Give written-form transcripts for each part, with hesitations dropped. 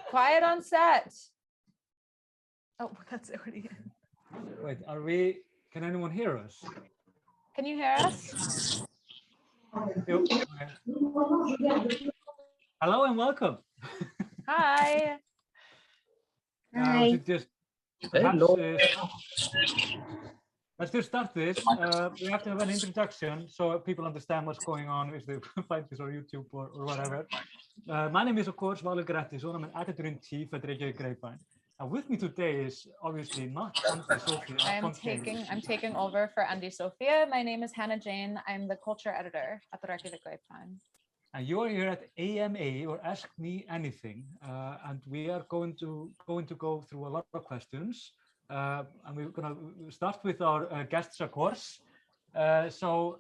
Quiet on set. Oh, that's already. Wait, can anyone hear us? Can you hear us? Okay. Hello and welcome. Hi. We should just perhaps, let's just start this. We have to have an introduction so people understand what's going on if they find this on YouTube or whatever. My name is, of course, Valur Grettisson. I'm an editor-in-chief at Reykjavík Grapevine. And with me today is obviously not Andy Sophia. I'm taking over for Andy Sophia. My name is Hannah Jane. I'm the culture editor at the Reykjavík Grapevine. And you are here at AMA, or Ask Me Anything, and we are going to go through a lot of questions. And we're going to start with our guests, of course. I don't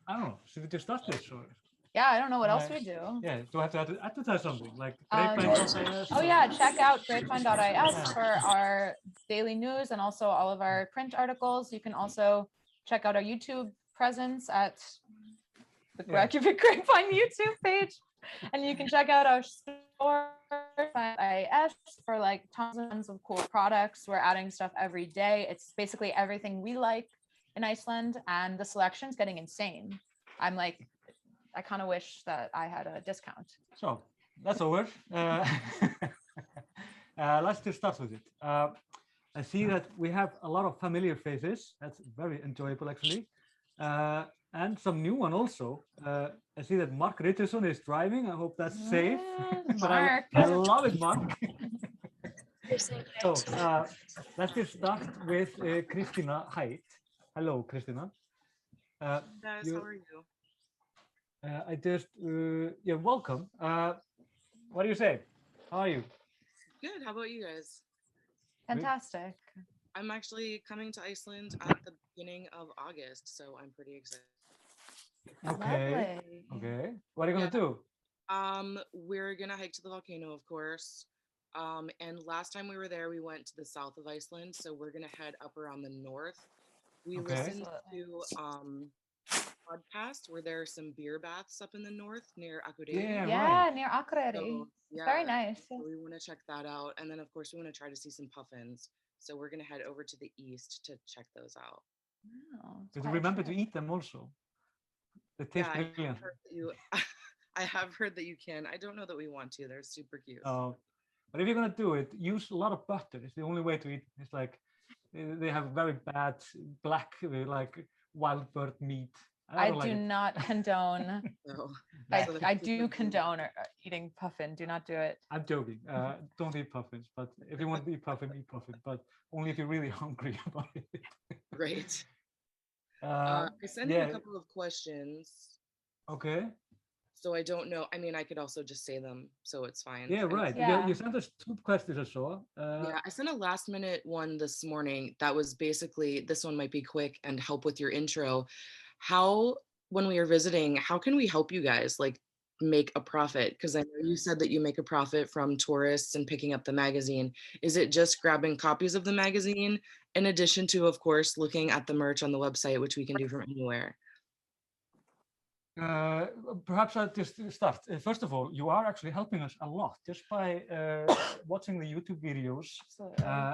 know. Should we just start this? Or? Yeah, I don't know what else we do. Yeah, do I have to advertise something like grapevine.is? Oh yeah, check out grapevine.is for our daily news and also all of our print articles. You can also check out our YouTube presence at the Reykjavík Grapevine YouTube page, and you can check out our store IS for like tons of cool products. We're adding stuff every day. It's basically everything we like in Iceland, and the selection's getting insane. I kind of wish that I had a discount. So that's over. Let's just start with it. I see that we have a lot of familiar faces. That's very enjoyable, actually. And some new one also. I see that Mark Richardson is driving. I hope that's safe. But I love it, Mark. So let's just start with Christina Height. Hello, Christina. Guys, how are you? Welcome. What do you say? How are you? Good. How about you guys? Fantastic. I'm actually coming to Iceland at the beginning of August, so I'm pretty excited. Okay. Lovely. Okay. What are you gonna do? We're gonna hike to the volcano, of course. And last time we were there, we went to the south of Iceland, so we're gonna head up around the north. We listened to podcast where there are some beer baths up in the north near Akureyri. Yeah, near Akureyri. So, very nice. So we want to check that out, and then of course we want to try to see some puffins. So we're gonna head over to the east to check those out. Oh, Did you remember to eat them also? They taste brilliant. I have heard that you can. I don't know that we want to. They're super cute. Oh, but if you're gonna do it, use a lot of butter. It's the only way to eat. It's like they have very bad black, like wild bird meat. I do not condone. No. I do condone eating puffin. Do not do it. I'm joking. Don't eat puffins. But if you want to eat puffin, eat puffin. But only if you're really hungry about it. Great. I sent you a couple of questions. Okay. So I don't know. I mean, I could also just say them, so it's fine. Yeah, right. Yeah. You sent us 2 questions, I saw. Yeah, I sent a last minute one this morning. That was basically, this one might be quick and help with your intro. When we are visiting, how can we help you guys like make a profit? Because I know you said that you make a profit from tourists and picking up the magazine. Is it just grabbing copies of the magazine in addition to, of course, looking at the merch on the website, which we can do from anywhere? Perhaps I'll just start. First of all, you are actually helping us a lot just by watching the YouTube videos.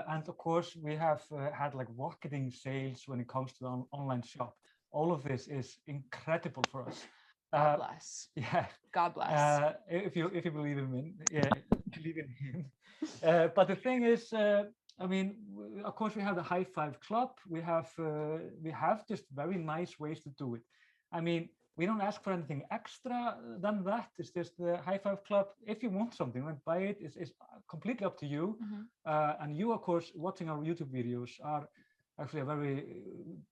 And of course, we have had like marketing sales when it comes to the online shop. All of this is incredible for us. God bless. Yeah. God bless. If you believe in him, believe in him. But the thing is, I mean, of course, we have the High Five Club. We have just very nice ways to do it. I mean, we don't ask for anything extra than that. It's just the High Five Club. If you want something, like buy it. It's completely up to you. And you, of course, watching our YouTube videos are actually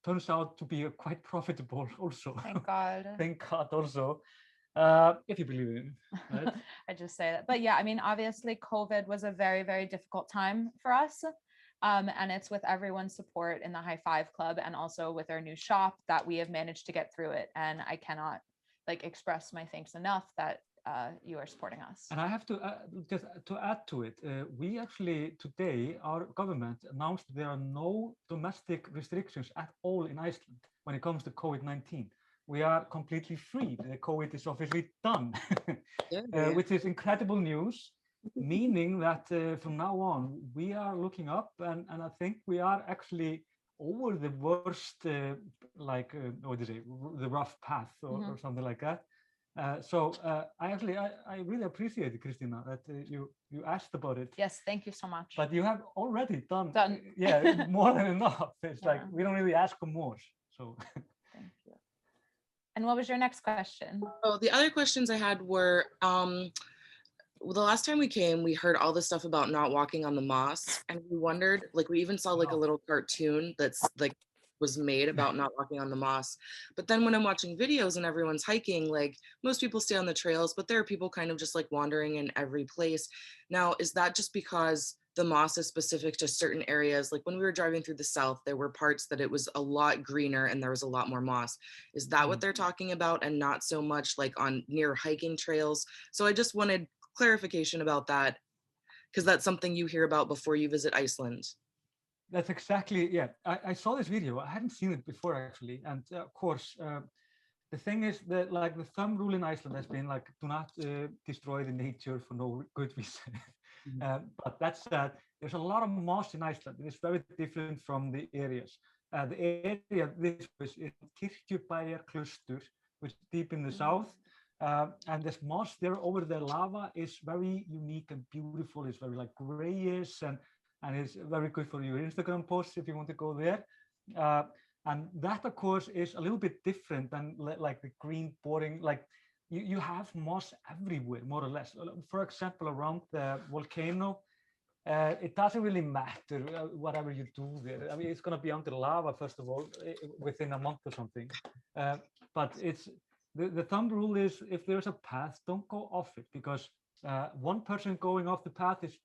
turns out to be quite profitable also. Thank God. Thank God also. If you believe in it. Right? I just say that. But yeah, I mean, obviously COVID was a very, very difficult time for us. And it's with everyone's support in the High Five Club and also with our new shop that we have managed to get through it. And I cannot express my thanks enough that you are supporting us. And I have to just to add to it, we actually today, our government announced there are no domestic restrictions at all in Iceland when it comes to COVID-19. we are completely free. The COVID is obviously done, Yeah. which is incredible news, meaning that from now on, we are looking up, and I think we are actually over the worst, what do you say, the rough path or something like that. I really appreciate it, Christina, that you asked about it. Yes, thank you so much. But you have already done. Done. Yeah, more than enough. It's like Yeah. we don't really ask for more. So Thank you. And what was your next question? Oh, the other questions I had were, the last time we came, we heard all this stuff about not walking on the moss, and we wondered, like, we even saw like a little cartoon that's like was made about not walking on the moss. But then when I'm watching videos and everyone's hiking, like most people stay on the trails, but there are people kind of just like wandering in every place. Now, is that just because the moss is specific to certain areas? Like when we were driving through the south, there were parts that it was a lot greener and there was a lot more moss. Is that what they're talking about, and not so much like on near hiking trails? So I just wanted clarification about that, because that's something you hear about before you visit Iceland. that's exactly, yeah. I saw this video. I hadn't seen it before actually, and of course, the thing is that like the thumb rule in Iceland has been like, do not destroy the nature for no good reason. But that said, there's a lot of moss in Iceland. It is very different from the areas. The area this was is Kirkjubæjarklaustur, which is deep in the south. And this moss there over the lava is very unique and beautiful. It's very like grayish, and it's very good for your Instagram posts if you want to go there. And that, of course, is a little bit different than like the green boring, like you have moss everywhere, more or less. For example, around the volcano, it doesn't really matter whatever you do there. I mean, it's going to be under lava, first of all, within a month or something. But it's the thumb rule is if there's a path, don't go off it, because one person going off the path is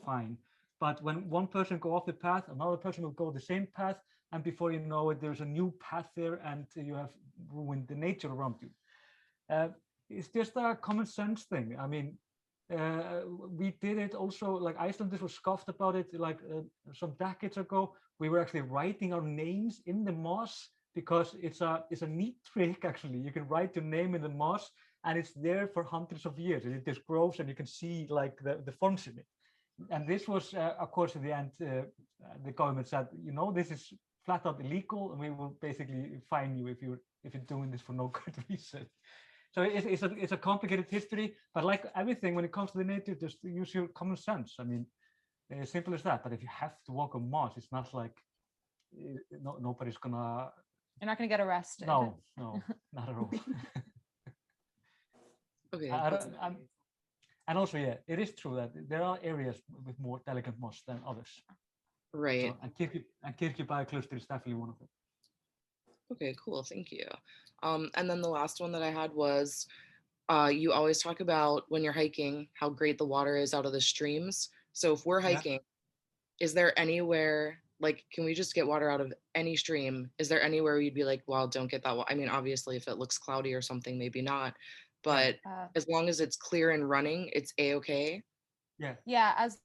fine. But when one person go off the path, another person will go the same path, and before you know it, there's a new path there, and you have ruined the nature around you. It's just a common sense thing. I mean, we did it also, like Icelanders were scoffed about it, like some decades ago. We were actually writing our names in the moss, because it's a neat trick, actually. You can write your name in the moss, and it's there for hundreds of years. And it just grows, and you can see like the forms in it. And this was, of course, in the end, the government said, this is flat out illegal, and we will basically fine you if you're doing this for no good reason. So it's a complicated history, but like everything, when it comes to the nature, just use your common sense. I mean, as simple as that. But if you have to walk on moss, it's not like nobody's gonna. You're not gonna get arrested. No, not at all. Okay. And also, yeah, it is true that there are areas with more delicate moss than others. Right. So, and Kirkjubæjarklaustur is definitely one of them. Okay, cool. Thank you. And then the last one that I had was, you always talk about when you're hiking how great the water is out of the streams. So if we're hiking, is there anywhere, like, can we just get water out of any stream? Is there anywhere you'd be like, well, don't get that water? I mean, obviously, if it looks cloudy or something, maybe not. But as long as it's clear and running, it's a-okay. Yeah, as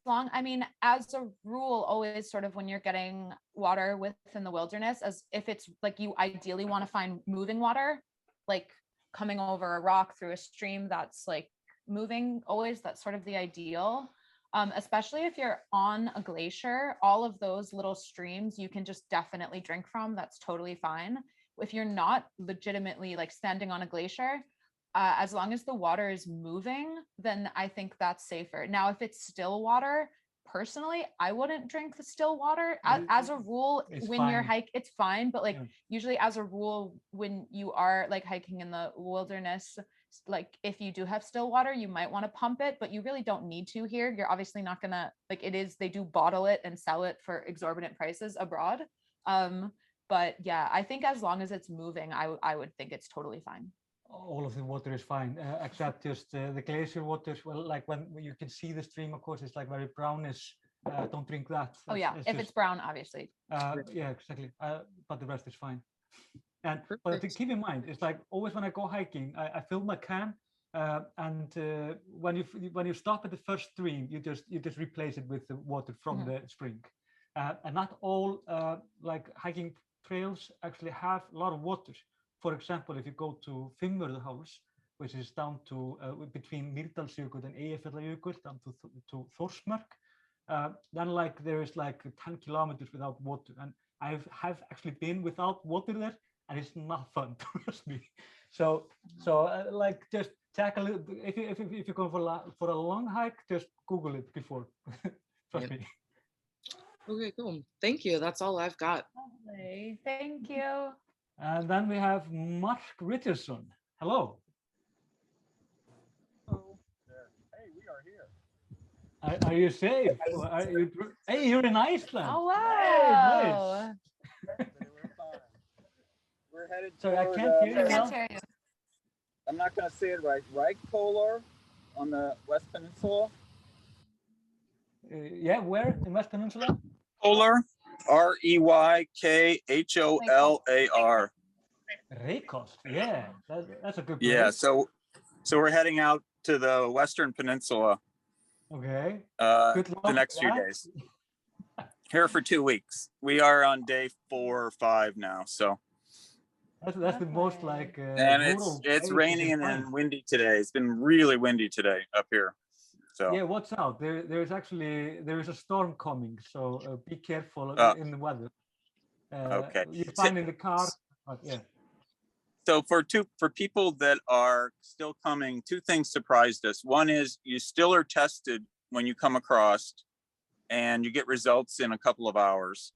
a rule, always sort of when you're getting water within the wilderness, as if it's like you ideally want to find moving water, like coming over a rock through a stream that's like moving, always that's sort of the ideal. Especially if you're on a glacier, all of those little streams you can just definitely drink from. That's totally fine. If you're not legitimately like standing on a glacier, as long as the water is moving, then I think that's safer. Now, if it's still water, personally, I wouldn't drink the still water. As a rule, when you're hiking, it's fine. But like usually as a rule, when you are like hiking in the wilderness, like if you do have still water, you might want to pump it, but you really don't need to here. You're obviously not gonna, like they do bottle it and sell it for exorbitant prices abroad. But yeah, I think as long as it's moving, I would think it's totally fine. All of the water is fine, except just the glacier water. Well, like when you can see the stream, of course, it's like very brownish. Don't drink that. If it's brown, obviously. Yeah, exactly. But the rest is fine. And but to keep in mind, it's like always when I go hiking, I fill my can, and when you stop at the first stream, you just replace it with the water from the spring. And not all like hiking trails actually have a lot of water. for example, if you go to Fimmvörðuháls, which is down to between Mýrdalsjökull and Eyjafjallajökull, down to Þórsmörk, then like there is like 10 kilometers without water, and have actually been without water there, and it's not fun, trust me. So like just take a little. If you go for a long hike, just Google it before. Trust me. Okay, cool. Thank you. That's all I've got. Lovely. Thank you. And then we have Mark Richardson. Hello. Hello there. Hey, we are here. Are you safe? Are you, hey, you're in Iceland. Oh, wow. Hey, nice. We're fine. We're headed Sorry, I toward, can't hear you I can't now. hear you. I'm not going to say it right. Reykjavík on the West Peninsula. Yeah, where in West Peninsula? Polar, Reykjalar. Reykjavík. Yeah, that's a good place. Yeah, so we're heading out to the Western Peninsula. Okay. The luck next with few that. days. Here for 2 weeks. We are on day 4 or 5 now. So. That's the most like. And rural it's place you raining can and find. windy today. It's been really windy today up here. So. Yeah, watch out. There is a storm coming, so be careful in the weather. Okay. You're fine in the car, but yeah. So for people that are still coming, 2 things surprised us. One is you still are tested when you come across, and you get results in a couple of hours,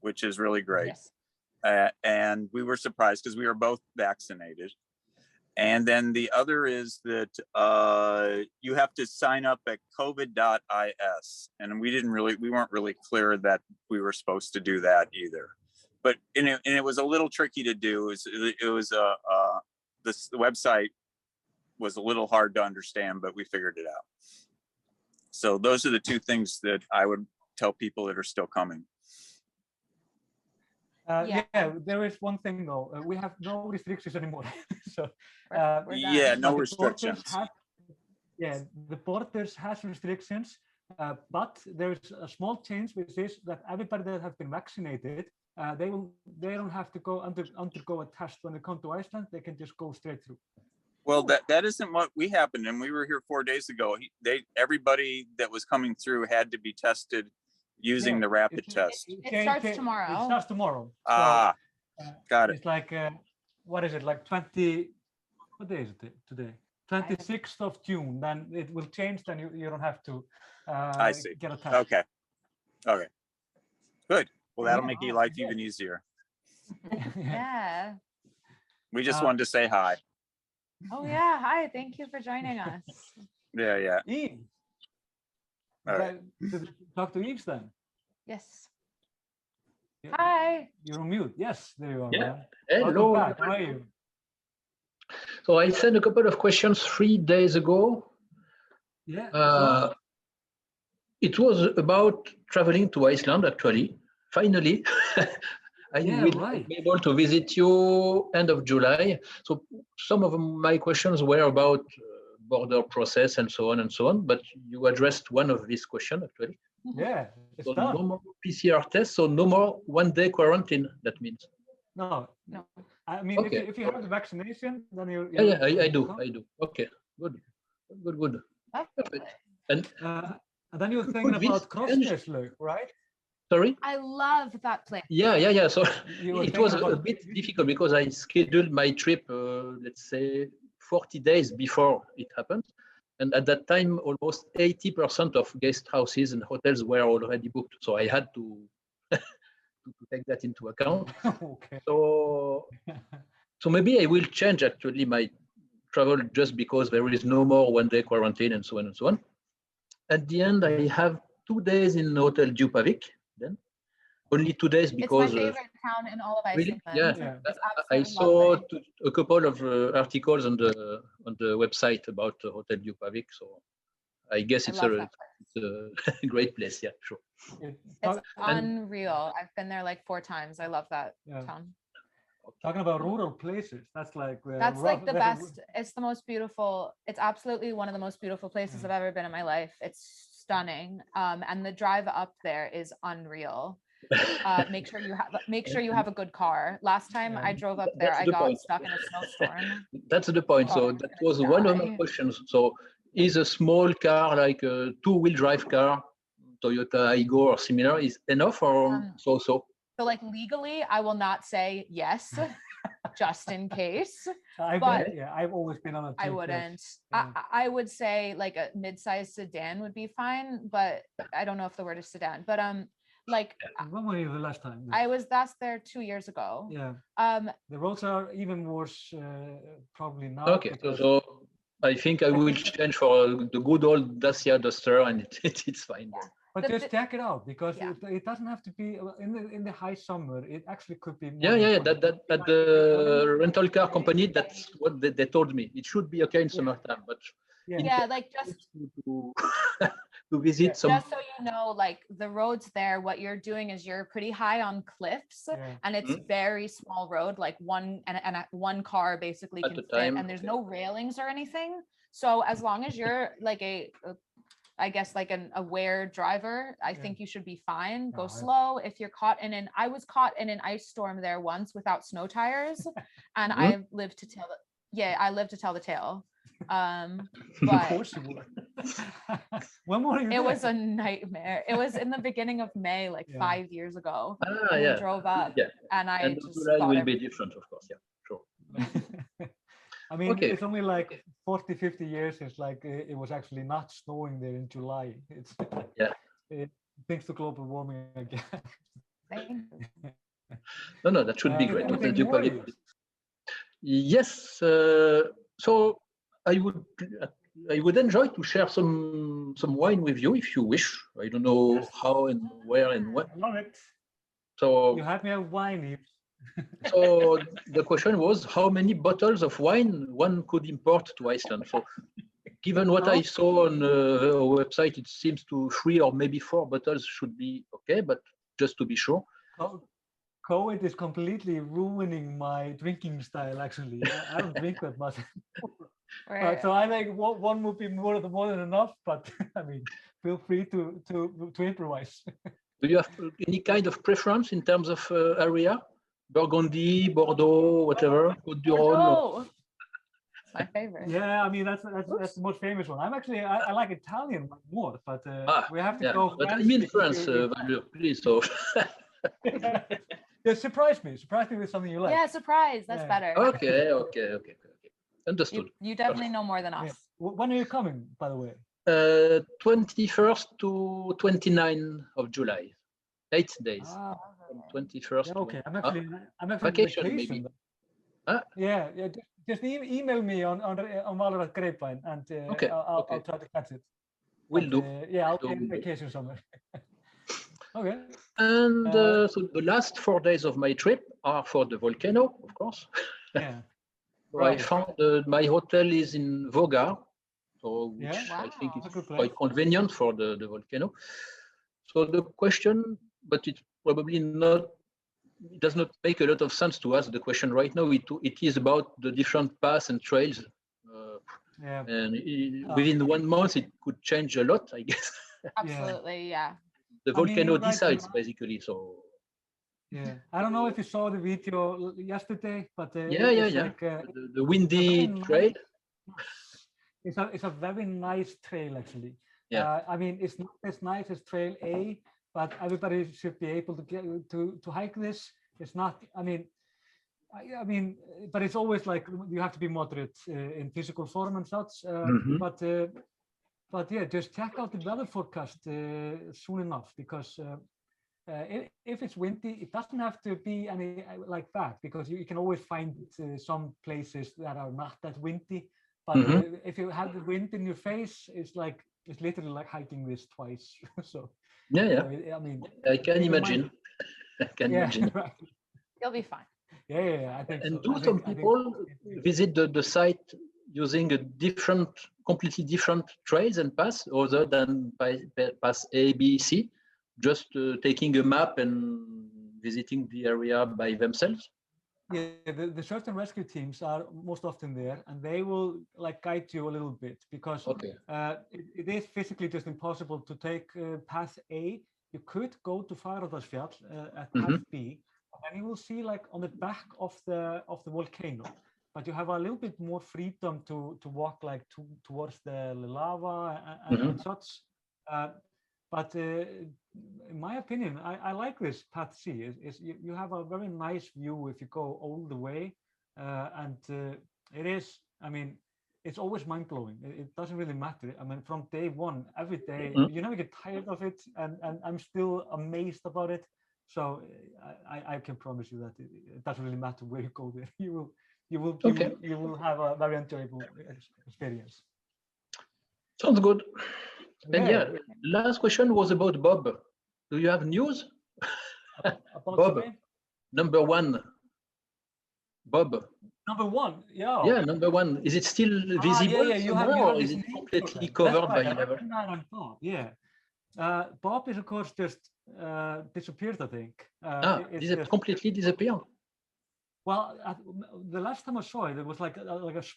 which is really great. Yes. And we were surprised because we were both vaccinated. And then the other is that you have to sign up at covid.is, and we weren't really clear that we were supposed to do that either. But it was a little tricky to do. The website was a little hard to understand, but we figured it out. So those are the 2 things that I would tell people that are still coming. Yeah. Yeah, there is one thing though. We have no restrictions anymore. So We're Yeah, done. no the restrictions. The borders has restrictions, but there's a small change, which is that everybody that has been vaccinated, they don't have to undergo a test when they come to Iceland. They can just go straight through. Well, that isn't what we happened, and we were here 4 days ago. Everybody that was coming through had to be tested using the rapid test. It starts tomorrow. It starts tomorrow. Ah, got it. It's like what is it, like 20? What day is it today? 26th of June. Then it will change. Then you don't have to I see. get a test. Okay. Good. Well, that'll make your life even easier. Yeah. We just wanted to say hi. Oh yeah. Hi. Thank you for joining us. Yeah. Eve. All right. Talk to Eve then. Yes. Yeah. Hi. You're on mute. Yes, there you are. Yeah. Man. Hello. Welcome back. How are you? So I sent a couple of questions 3 days ago. Yeah. It was about traveling to Iceland, actually. Finally, I will be able to visit you end of July. So some of my questions were about border process and so on and so on, but you addressed one of these questions, actually. Yeah. So no more PCR tests, so no more 1-day quarantine, that means. No. I mean, Okay. if you have the vaccination, then you. Yeah, I do. Okay, good. Lovely. And then you're thinking Could this about Krossneslög, right? sorry? I love that place. Yeah. So You were it was thinking a about- bit difficult because I scheduled my trip, let's say 40 days before it happened. And at that time, almost 80% of guest houses and hotels were already booked. So I had to, to take that into account. Okay. So maybe I will change actually my travel just because there is no more 1-day quarantine and so on and so on. At the end, I have 2 days in Hotel Djupavik. Then only 2 days because it's my favorite town in all of Iceland. really, yeah. It's I absolutely saw lovely. a couple of articles on the website about Hotel Djupavik. So I guess I it's love that a great place. Yeah, sure. It's unreal. I've been there like 4 times. I love that town. Talking about rural places, that's like The best. It's the most beautiful. It's absolutely one of the most beautiful places I've ever been in my life. It's stunning. And the drive up there is unreal. make sure you have a good car. Last time I drove up there, I got stuck in a snowstorm. That's the point. So that was one of my questions. So is a small car like a two-wheel drive car, Toyota Aygo or similar, is enough or so-so? So like legally, I will not say yes, just in case. I've always been on a. I wouldn't. I would say like a mid-sized sedan would be fine, but I don't know if the word is sedan. But like when were you the last time? I was last there 2 years ago. Yeah. The roads are even worse probably now. Okay, so I think I will change for the good old Dacia Duster, and it's fine. Yeah. But just check it out, because it doesn't have to be in the high summer. It actually could be. That the rental car company, that's what they told me. It should be okay in summertime, but like just to visit some. Just so you know, like the roads there, what you're doing is you're pretty high on cliffs, and it's very small road, like one car basically can fit, and there's no railings or anything. So as long as you're like I guess like an aware driver, I think you should be fine. Go slow. If you're caught I was caught in an ice storm there once without snow tires, and I lived to tell the tale. But of course you would. When were you it was a nightmare. It was in the beginning of May, like 5 years ago. We drove up, and I just July will be different, of course. Yeah, sure. I mean, it's only like 40, 50 years. It's like it was actually not snowing there in July. It's thanks to global warming again. No, that should be great. Yes. So I would enjoy to share some wine with you if you wish. I don't know how and where and what. I love it. So you had me at wine. So the question was how many bottles of wine one could import to Iceland. So given what I saw on the website, it seems to 3 or maybe 4 bottles should be okay, but just to be sure. COVID is completely ruining my drinking style, actually. I don't drink that much. So I think one would be more than enough, but I mean, feel free to improvise. Do you have any kind of preference in terms of area? Burgundy, Bordeaux, whatever. Bordeaux. My favorite. Yeah, I mean that's the most famous one. I'm actually I like Italian more, but we have to go. But I'm in France, Valur, please. So. Surprise me with something you like. Yeah, surprise. That's better. Okay. Understood. You definitely know more than us. When are you coming, by the way? 21st to 29th of July. 8 days. 21st. Okay, I'm actually vacation maybe. Yeah. Just email me on Valur Grapevine, and I'll try to catch it. Will do. I'll be on vacation somewhere. Okay. And so the last 4 days of my trip are for the volcano, of course. Yeah. So I found my hotel is in Vogar, so which I think is quite convenient for the volcano. So the question, but it's probably not, it does not make a lot of sense to ask the question right now. It is about the different paths and trails. And within 1 month, it could change a lot, I guess. Absolutely, yeah. The volcano decides, basically, so. Yeah, I don't know if you saw the video yesterday, but like, the windy trail. It's a very nice trail, actually. I mean, it's not as nice as Trail A, but everybody should be able to get to hike this. It's not. I mean, but it's always like you have to be moderate in physical form and such. But yeah, just check out the weather forecast soon enough, because. If it's windy, it doesn't have to be any like that, because you can always find some places that are not that windy. But if you have the wind in your face, it's literally like hiking this twice. So I mean, I can imagine. Imagine. Right. You'll be fine. Yeah, I think. And do some people visit the site using completely different trails and paths other than path A, B, C? Just taking a map and visiting the area by themselves? Yeah, the search and rescue teams are most often there, and they will like guide you a little bit, because it is physically just impossible to take path A you could go to Fagradalsfjall at path B, and you will see like on the back of the volcano. But you have a little bit more freedom to walk like towards the lava and such. But in my opinion, I like this path C. Is you have a very nice view if you go all the way, and it is. I mean, it's always mind blowing. It doesn't really matter. I mean, from day one, every day, you never get tired of it, and I'm still amazed about it. So I can promise you that it doesn't really matter where you go there. You will have a very enjoyable experience. Sounds good. Okay. And yeah, last question was about Bob. Do you have news? About Bob, number one. Bob. Number one, yeah. Yeah, number one. Is it still visible somewhere, or is it completely covered by level? Yeah. Bob is of course just disappeared, I think. Completely disappeared. Well, the last time I saw it, it was like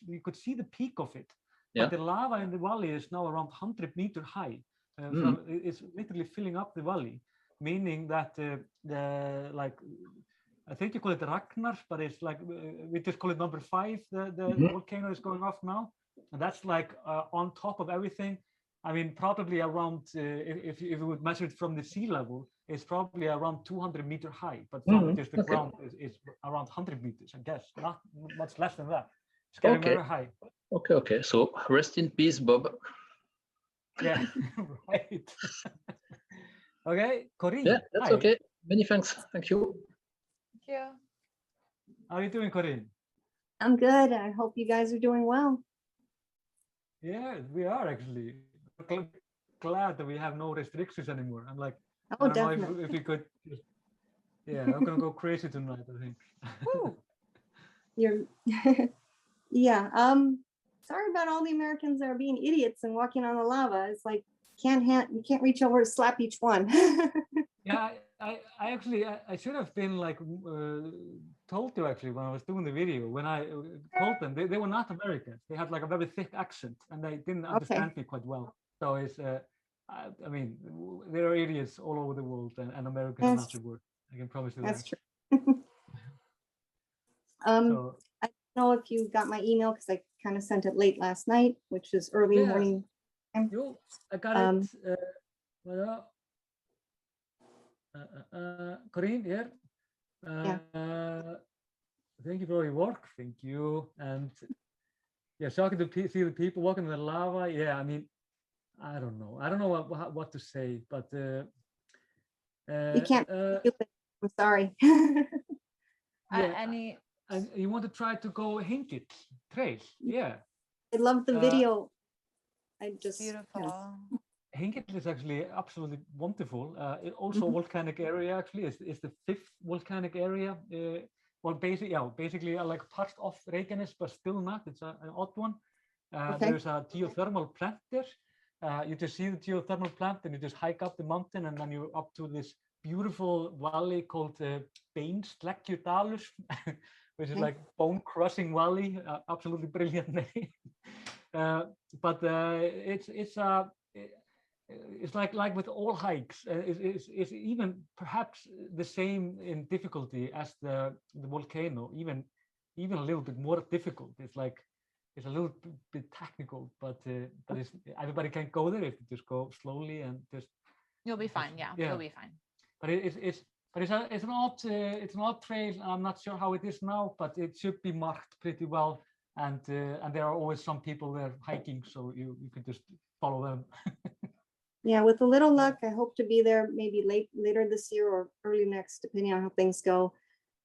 you could see the peak of it. But the lava in the valley is now around 100 meters high. It's literally filling up the valley, meaning that I think you call it Ragnar, but it's like we just call it number 5. The volcano is going off now, and that's like on top of everything. I mean, probably around if you would measure it from the sea level, it's probably around 200 meters high. But from just the ground is around 100 meters, I guess, not much less than that. It's getting very high. Okay. So rest in peace, Bob. Yeah, right. Okay, Corinne. Yeah, that's okay. Many thanks. Thank you. Thank you. How are you doing, Corinne? I'm good. I hope you guys are doing well. Yeah, we are actually. Glad that we have no restrictions anymore. I'm like, oh, I don't definitely. know if we could just, I'm gonna go crazy tonight, I think. You're yeah. Sorry about all the Americans that are being idiots and walking on the lava. It's like you can't reach over to slap each one. Yeah, I actually I should have been like told to actually when I was doing the video, when I told them they were not Americans. They had like a very thick accent and they didn't understand me quite well. So it's I mean, there are idiots all over the world, and Americans are not the word. I can promise you That's that. true. I don't know if you got my email because I kind of sent it late last night, which is early morning. I got it. Corinne, thank you for your work. Thank you. And shocking to see the people walking in the lava. Yeah, I mean, I don't know what to say, but you can't. I'm sorry. And you want to try to go Hingit Trail? Yeah. I love the video. I just beautiful. Hingit is actually absolutely wonderful. Also volcanic area actually is the 5th volcanic area. Well, basically like part of Reykjanes, but still not. It's an odd one. There's a geothermal plant there. You just see the geothermal plant and you just hike up the mountain and then you're up to this beautiful valley called Beinsleggjudalur, which is like bone-crushing valley. Absolutely brilliant name. But it's like with all hikes, it's even perhaps the same in difficulty as the volcano, even a little bit more difficult. It's a little bit technical, but everybody can go there if you just go slowly and just. You'll be fine. Yeah, you'll be fine. But it's an odd trail. I'm not sure how it is now, but it should be marked pretty well. And there are always some people there hiking, so you can just follow them. Yeah, with a little luck, I hope to be there maybe later this year or early next, depending on how things go.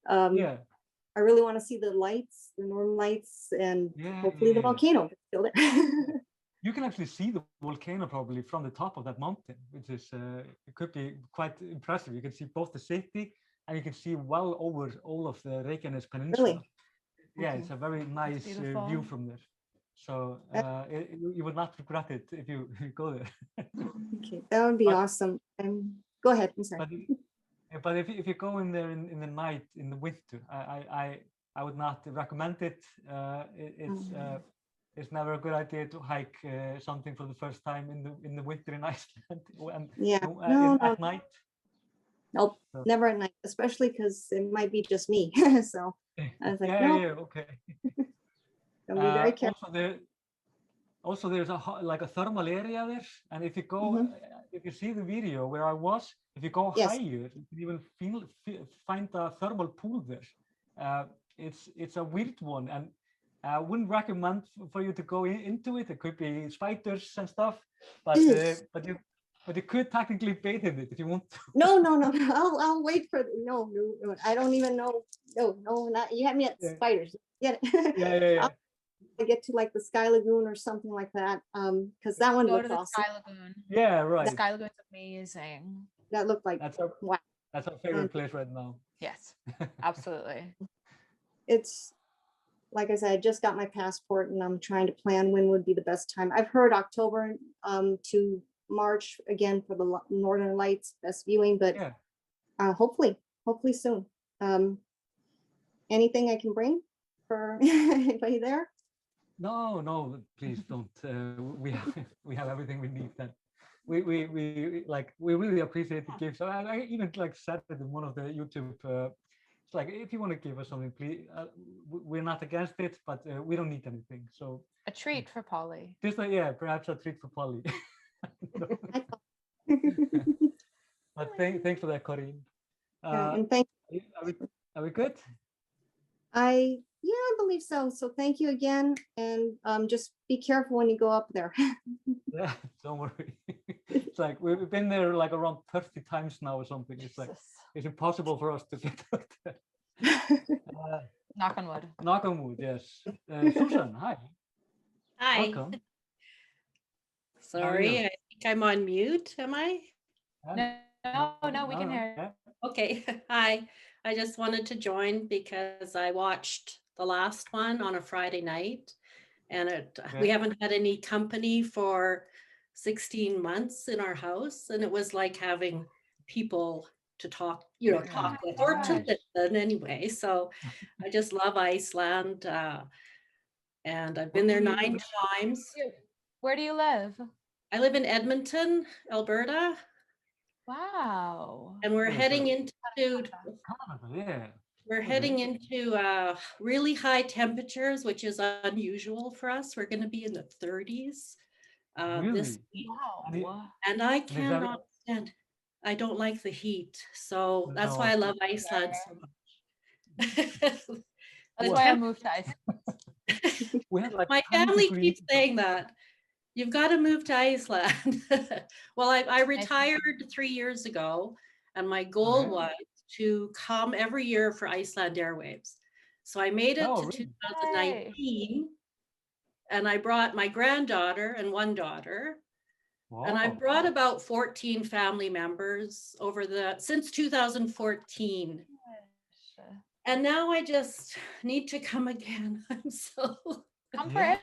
I really want to see the lights, the northern lights, and hopefully the volcano is still there. You can actually see the volcano probably from the top of that mountain, which is it could be quite impressive. You can see both the city and you can see well over all of the Reykjanes Peninsula. Really? Yeah, it's a very nice view from there. So you would not regret it if you go there. Okay, that would be awesome. Go ahead. I'm sorry. But if you go in there in the night, in the winter, I would not recommend it. it's never a good idea to hike something for the first time in the winter in Iceland at night. Nope, So. never at night, especially because it might be just me. So I was like, okay. I'll be very careful. Also, there's like a thermal area there, and if you go, if you see the video where I was, if you go higher, you can even find a thermal pool there. It's a weird one, and I wouldn't recommend for you to go into it. It could be spiders and stuff, but you could technically bathe in it if you want to. No. I'll wait for no. I don't even know. No, not you had me at spiders. Get it? Yeah. I get to like the Sky Lagoon or something like that. Because that one looked awesome. Sky Lagoon. Yeah, right. The Sky Lagoon's amazing. That looked like that's wow. That's our favorite place right now. Yes, absolutely. It's like I said, I just got my passport and I'm trying to plan when would be the best time. I've heard October to March again for the Northern Lights best viewing, but hopefully soon. Anything I can bring for anybody there? No, please don't. We have everything we need. Then we really appreciate the gifts. I even like said it in one of the YouTube. It's like if you want to give us something, please. We're not against it, but we don't need anything. So a treat for Polly. Just perhaps a treat for Polly. But thanks for that, Corinne. And thank. Are we good? I believe so. So thank you again, and just be careful when you go up there. Yeah, don't worry. It's like we've been there like around 30 times now or something. It's like it's impossible for us to get up there. Knock on wood. Knock on wood, yes. Susan, hi. Hi. Welcome. Sorry, I think I'm on mute. Am I? No, we can hear. Yeah. Okay. Hi. I just wanted to join because I watched the last one on a Friday night, and we haven't had any company for 16 months in our house, and it was like having people to talk with or to listen anyway. So I just love Iceland, and I've been there 9 times. Where do you live? I live in Edmonton, Alberta. Wow. And we're heading into really high temperatures, which is unusual for us. We're going to be in the 30s this week. Wow. And I cannot stand. I don't like the heat, so that's why I love Iceland so much. That's why I moved to Iceland. My family keeps saying that. You've got to move to Iceland. Well, I retired 3 years ago, and my goal was to come every year for Iceland Airwaves. So I made it to 2019, and I brought my granddaughter and one daughter. Wow. And I brought about 14 family members since 2014. And now I just need to come again. I'm so tired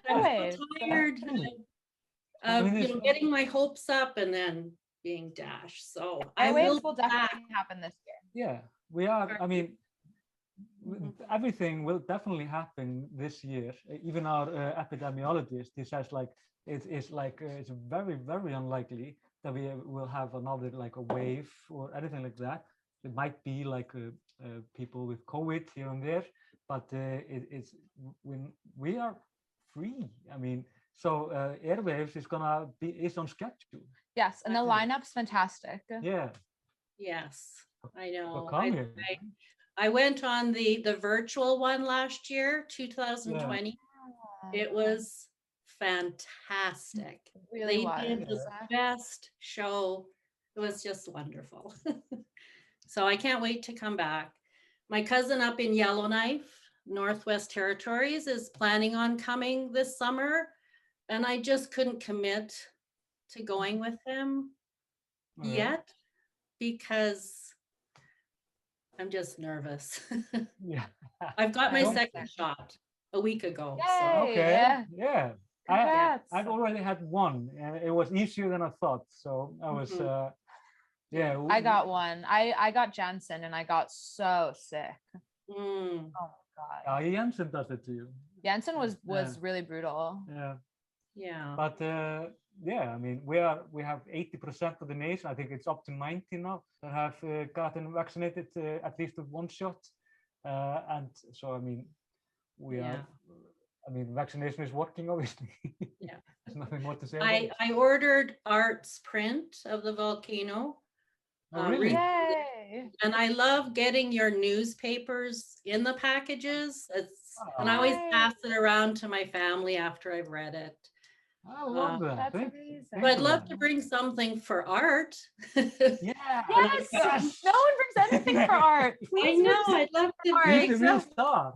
of getting my hopes up and then being dashed. So I will definitely happen this year. Yeah, we are. I mean, everything will definitely happen this year. Even our epidemiologist, he says it's very, very unlikely that we will have another like a wave or anything like that. It might be like people with COVID here and there, but it's when we are free. I mean, so Airwaves is on schedule. Yes, and the lineup's fantastic. Yeah. Yes, I know. So I went on the virtual one last year, 2020. Yeah. It was fantastic. Really they did the best show. It was just wonderful. So I can't wait to come back. My cousin up in Yellowknife, Northwest Territories, is planning on coming this summer, and I just couldn't commit to going with him yet because I'm just nervous. Yeah. I've got my second shot a week ago. Yay, so. Okay. Yeah. I've already had one, and it was easier than I thought. So I was, I got one. I got Janssen, and I got so sick. Mm. Oh my God. Janssen does it to you. Janssen was really brutal. Yeah. But yeah, I mean, we have 80% of the nation. I think it's up to 90 now that have gotten vaccinated at least with one shot. And so, I mean, we are. I mean, vaccination is working, obviously. Yeah. There's nothing more to say. I ordered Art's print of the volcano. Oh, really? Yay. And I love getting your newspapers in the packages. And I always pass it around to my family after I've read it. I love that. That's amazing. But I'd love to bring something for Art. Yeah. Yes. No one brings anything for Art. I know. I'd love to bring He's the real star.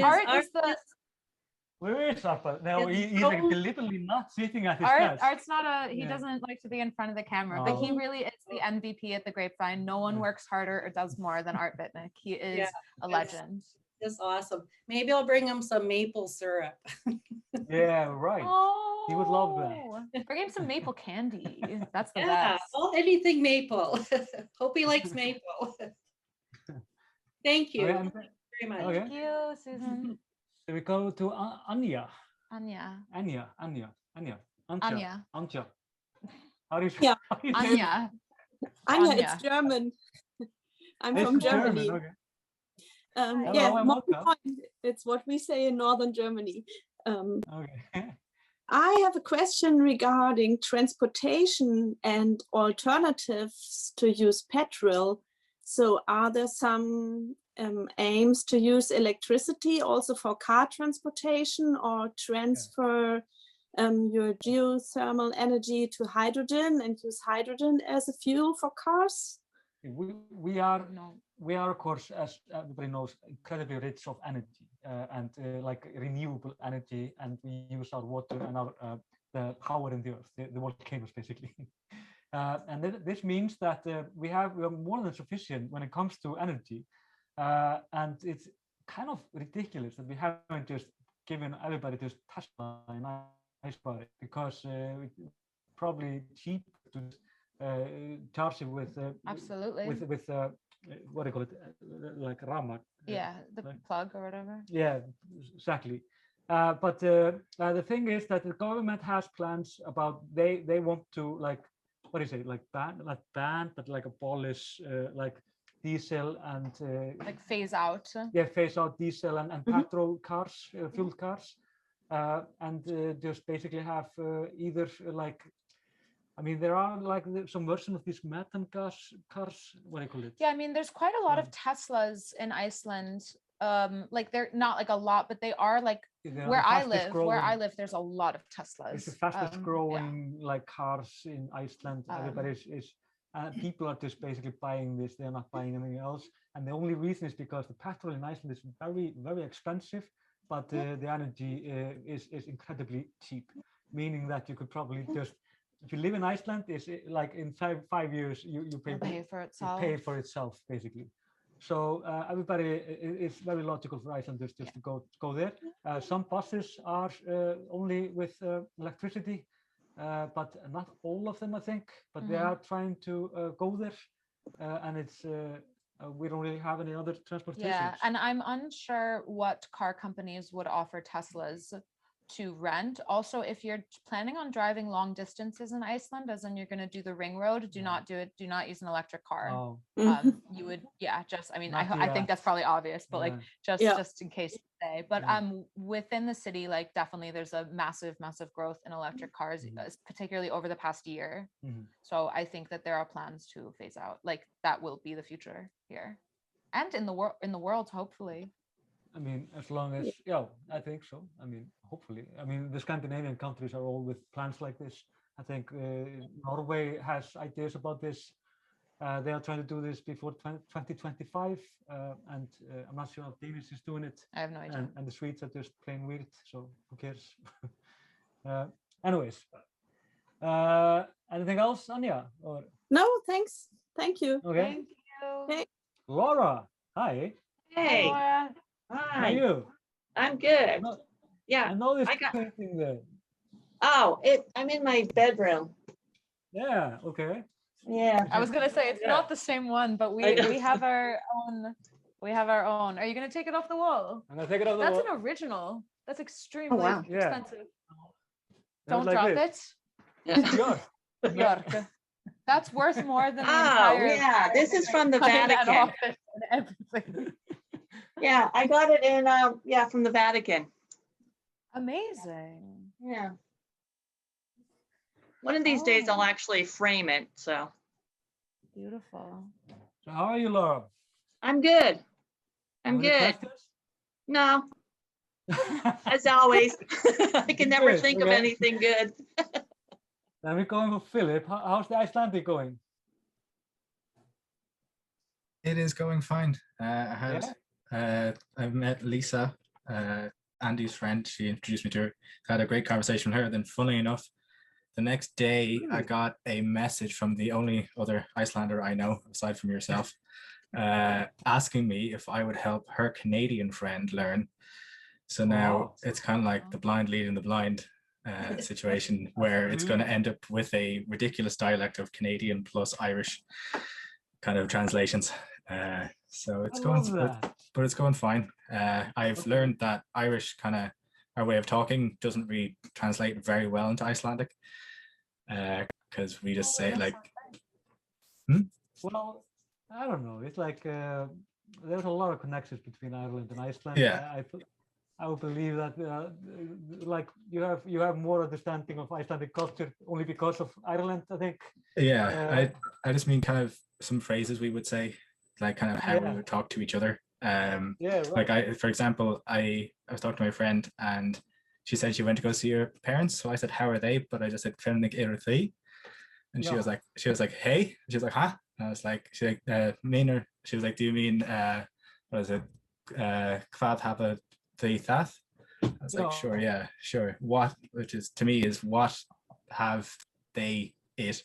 Art is the. Where is Arpa? No, he's like deliberately not sitting at his desk. Art's not he doesn't like to be in front of the camera, but he really is the MVP at the Grapevine. No one works harder or does more than Art Bitnick. He is a legend. That's awesome. Maybe I'll bring him some maple syrup. Yeah, right. Oh, he would love that. Bring him some maple candy. That's the best. Oh, anything maple. Hope he likes maple. Thank you very much. Okay. Thank you, Susan. So we go to Anya. Anya. How do you say? Yeah. Anya. Anya, it's German. I'm from Germany. German, okay. Yeah, more point, it's what we say in northern Germany. Okay. I have a question regarding transportation and alternatives to use petrol. So are there some aims to use electricity also for car transportation, or transfer your geothermal energy to hydrogen and use hydrogen as a fuel for cars? We are of course, as everybody knows, incredibly rich of energy and like renewable energy, and we use our water and our the power in the earth, the volcanoes basically. And this means that we are more than sufficient when it comes to energy. And it's kind of ridiculous that we haven't just given everybody just Tesla and ice body, because it's probably cheap to charge it with absolutely with what do you call it, like Ramak. Yeah, the plug or whatever. Yeah, exactly. But the thing is that the government has plans about they want to like, what do you say, like ban, but like abolish like diesel and like phase out. Yeah, phase out diesel and petrol cars, fuel cars, and just basically have either like, I mean, there are like some version of these methane gas cars. What do you call it? Yeah, I mean, there's quite a lot of Teslas in Iceland. Like they're not like a lot, but they are like where I live. There's a lot of Teslas. It's the fastest growing like cars in Iceland. Everybody is people are just basically buying this. They're not buying anything else. And the only reason is because the petrol in Iceland is very, very expensive, but the energy is incredibly cheap, meaning that you could probably just, if you live in Iceland, it's like in five years you pay for itself. You pay for itself basically. So everybody, it's very logical for Icelanders just to go there. Some buses are only with electricity, but not all of them, I think. But they are trying to go there, and it's we don't really have any other transportation. Yeah, and I'm unsure what car companies would offer Teslas to rent. Also, if you're planning on driving long distances in Iceland, as in you're going to do the ring road, do not use an electric car. Oh. You would, just, I mean, I think that's probably obvious, but like just in case you say, but within the city, like definitely there's a massive growth in electric cars, particularly over the past year. So I think that there are plans to phase out, like that will be the future here and in the world, hopefully. I mean, as long as, I think so. I mean, hopefully. I mean, the Scandinavian countries are all with plans like this. I think Norway has ideas about this. They are trying to do this before 2025. And I'm not sure how Danish is doing it. I have no idea. And the Swedes are just plain weird, so who cares? Anyways, anything else, Anya? Or? No, thanks. Thank you. Okay. Thank you. Hey. Laura, hi. Hey. Hi, Laura. Hi. How are you? I'm good. I know this painting there. Oh, I'm in my bedroom. Yeah, okay. Yeah. I was gonna say it's not the same one, but we have our own. We have our own. Are you gonna take it off the wall? I'm gonna take it off the wall. That's an original. That's extremely wow. expensive. That was Don't like drop this. it. York. York. That's worth more than the Oh, entire. yeah, this is from the Cutting that Vatican. office and everything. Yeah, I got it in, yeah, from the Vatican. Amazing. Yeah. One of these days I'll Oh. actually frame it, so. Beautiful. So how are you, Laura? I'm good. I'm Any good. questions? No, as always. I can never Good, think of okay. anything good. Then we're going for Philip. How's the Icelandic going? It is going fine. I've met Lisa, Andy's friend. She introduced me to her. Had a great conversation with her. Then, funnily enough, the next day I got a message from the only other Icelander I know, aside from yourself, asking me if I would help her Canadian friend learn. So now it's kind of like the blind leading the blind situation, where it's going to end up with a ridiculous dialect of Canadian plus Irish kind of translations. So it's going, but it's going fine. I've learned that Irish kind of, our way of talking doesn't really translate very well into Icelandic, because we just say like. Well, I don't know. It's like there's a lot of connections between Ireland and Iceland. Yeah. I would believe that like you have more understanding of Icelandic culture only because of Ireland, I think. Yeah, I just mean kind of some phrases we would say, like kind of how we would talk to each other. Right. Like for example, I was talking to my friend and she said she went to go see her parents. So I said, how are they? But I just said, "Fennig eru þið?" And she was like, hey. And she was like, huh? And I was like, meaner. She was like, do you mean what is it? Hvað hafa þið það? I was like, sure, yeah, sure. What, which is to me is what have they it?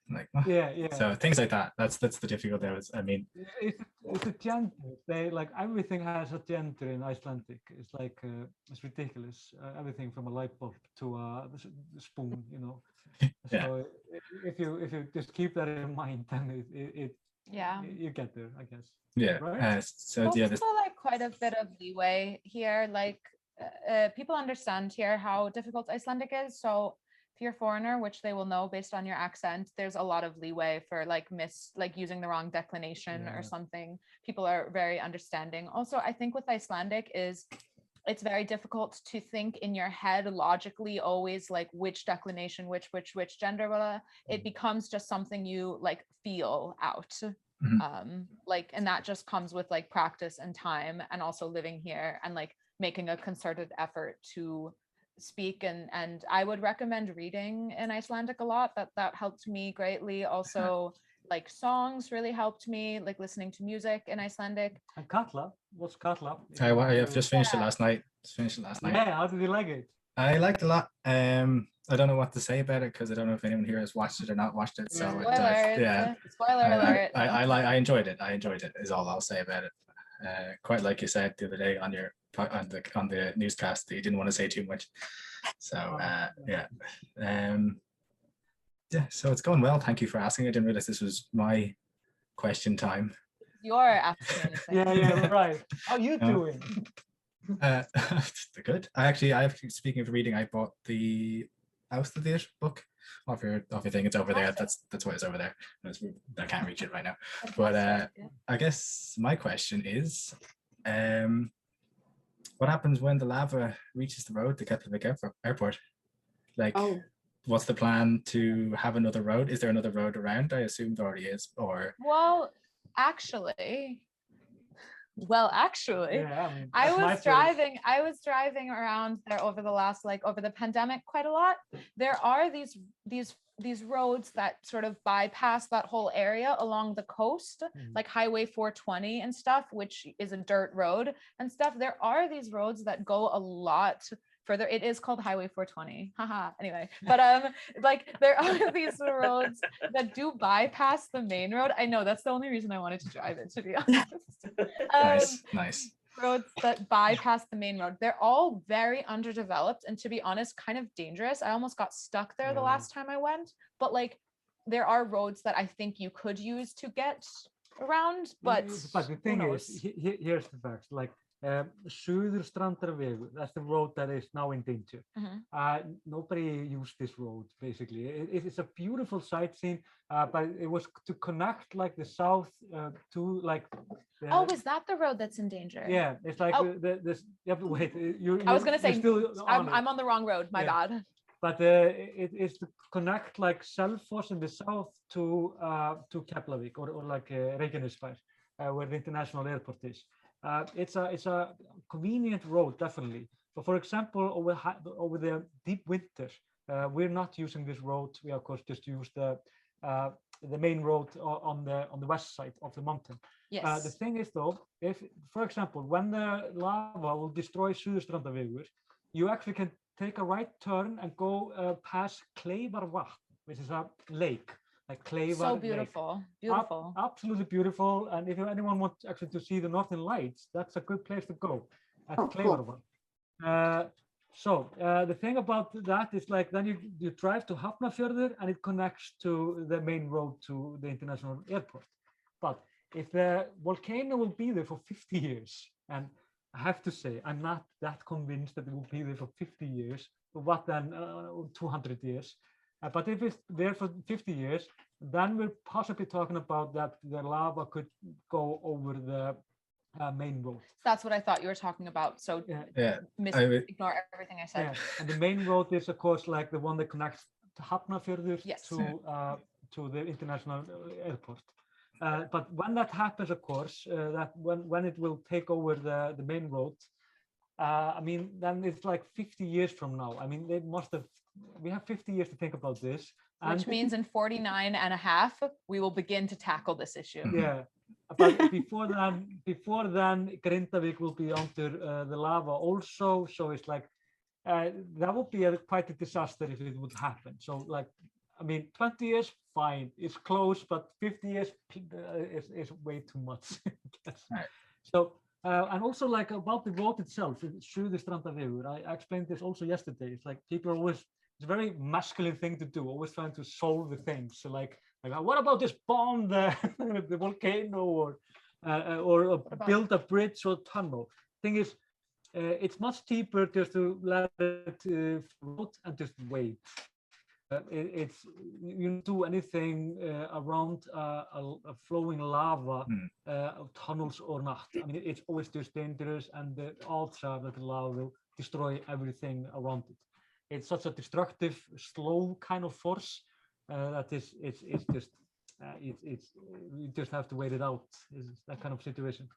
I'm like, oh. Yeah. So things like that. That's the difficult there. I mean, it's a gender. They like everything has a gender in Icelandic. It's like it's ridiculous. Everything from a light bulb to a spoon, you know. So if you just keep that in mind, then you get there, I guess. Yeah. Right? So there's also like quite a bit of leeway here. Like people understand here how difficult Icelandic is. So if you're a foreigner, which they will know based on your accent, there's a lot of leeway for like using the wrong declination or something. People are very understanding. Also, I think with Icelandic is it's very difficult to think in your head logically always like which declination, which gender, blah, blah. It becomes just something you like feel out. Like, and that just comes with like practice and time, and also living here and like making a concerted effort to speak. And I would recommend reading in Icelandic a lot. That helped me greatly. Also, like songs really helped me, like listening to music in Icelandic. And Katla, what's Katla? I've just finished it last night. Yeah, how did you like it? I liked it a lot. I don't know what to say about it because I don't know if anyone here has watched it or not watched it. So spoiler alert. I enjoyed it. Is all I'll say about it. Quite like you said the other day on the newscast that you didn't want to say too much. So so it's going well. Thank you for asking. I didn't realize this was my question time. You're asking. Yeah, right. How are you doing? Good. Speaking of reading, I bought the Austadir book off your thing. It's over there. That's why it's over there. I can't reach it right now. But I guess my question is, what happens when the lava reaches the road to Keflavik Airport? Like, what's the plan to have another road? Is there another road around? I assume there already is. Or actually, yeah, I was driving around there over the pandemic quite a lot. There are these roads that sort of bypass that whole area along the coast, like Highway 420 and stuff, which is a dirt road and stuff. There are these roads that go a lot further. It is called Highway 420. Haha. Anyway, but like there are these roads that do bypass the main road. I know that's the only reason I wanted to drive it, to be honest. Nice. Roads that bypass the main road. They're all very underdeveloped and, to be honest, kind of dangerous. I almost got stuck there the last time I went. But like, there are roads that I think you could use to get around. But the thing is, here's the fact. Like, Suðurstrandarvegur, that's the road that is now in danger. Nobody used this road, basically. It is a beautiful sightseeing, but it was to connect like the south to like. Oh, is that the road that's in danger? Yeah, it's like this. Yeah, but wait, I was gonna say still I'm on the wrong road. My bad. But it is to connect like Selfoss in the south to Keflavik or like Reykjavík, where the international airport is. It's a convenient road, definitely. But for example, over the deep winters, we're not using this road. We of course just use the main road on the west side of the mountain. Yes. The thing is though, if for example, when the lava will destroy Suðurstrandarvegur, you actually can take a right turn and go past Kleifarvatn, which is a lake. Like Kleifar so beautiful, lake. beautiful, Absolutely beautiful. And if anyone wants actually to see the Northern Lights, that's a good place to go at Kleifarvatn. So the thing about that is like then you drive to Hafnarfjörður and it connects to the main road to the international airport. But if the volcano will be there for 50 years, and I have to say I'm not that convinced that it will be there for 50 years. What then 200 years? But if it's there for 50 years, then we're possibly talking about that the lava could go over the main road. That's what I thought you were talking about. So ignore everything I said. Yeah. And the main road is of course like the one that connects to Hafnarfjörður to the international airport. But when that happens, of course, that when it will take over the main road, I mean, then it's like 50 years from now. I mean, we have 50 years to think about this. Which means in 49 and a half, we will begin to tackle this issue. Yeah, but before then, Grindavík will be under the lava also. So it's like, that would be quite a disaster if it would happen. So like, I mean, 20 years, fine, it's close, but 50 years is way too much. Right. So, and also like about the road itself, Suðurstrandarvegur, I explained this also yesterday. It's like people are always, it's a very masculine thing to do, always trying to solve the things. So like what about this bomb, the volcano, or build a bridge or tunnel? Thing is, it's much cheaper just to let it float and just wait. You don't do anything around a flowing lava, tunnels or not. I mean, it's always just dangerous, and the odds are that the lava will destroy everything around it. It's such a destructive, slow kind of force that it's just you just have to wait it out. It's that kind of situation.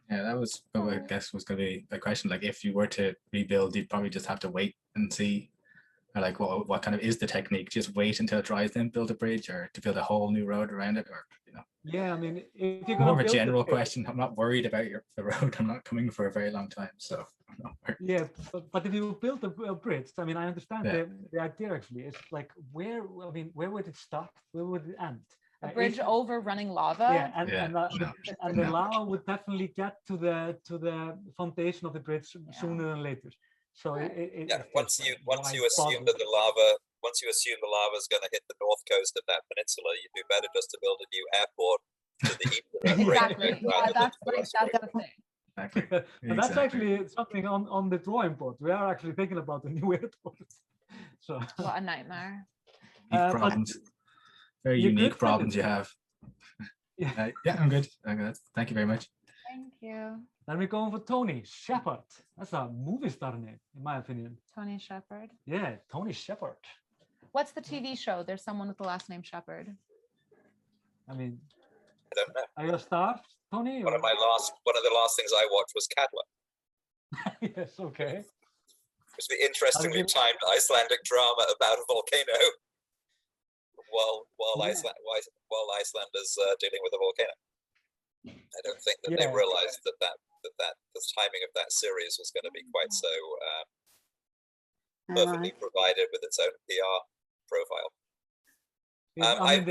Yeah, that was, I guess, was going to be a question. Like, if you were to rebuild, you'd probably just have to wait and see. Or like, what kind of is the technique? Just wait until it dries, then build a bridge, or to build a whole new road around it, or Yeah, I mean, if you're more of a general question. I'm not worried about the road. I'm not coming for a very long time, so I'm not worried. Yeah, but if you build a bridge, I mean, I understand the idea actually. It's like where would it start? Where would it end? A bridge over running lava. Yeah, and the lava would definitely get to the foundation of the bridge sooner than later. So once you assume that the lava is going to hit the north coast of that peninsula, you'd do better just to build a new airport to the east of that. Exactly. Yeah, that's the thing. Exactly. But that's actually something on the drawing board. We are actually thinking about a new airport. So what a nightmare. Problems. Very unique problems you have. Yeah, I'm good. Thank you very much. Thank you. Then we're going for Tony Shepard. That's a movie star name, in my opinion. Tony Shepard. Yeah, Tony Shepard. What's the TV show? There's someone with the last name Shepard. I mean, I don't know. Are you a star, Tony? One of the last things I watched was Katla. Yes, okay. It's the interestingly timed Icelandic drama about a volcano while Icelanders dealing with a volcano. I don't think that they realized that the timing of that series was going to be quite so perfectly provided with its own PR profile. I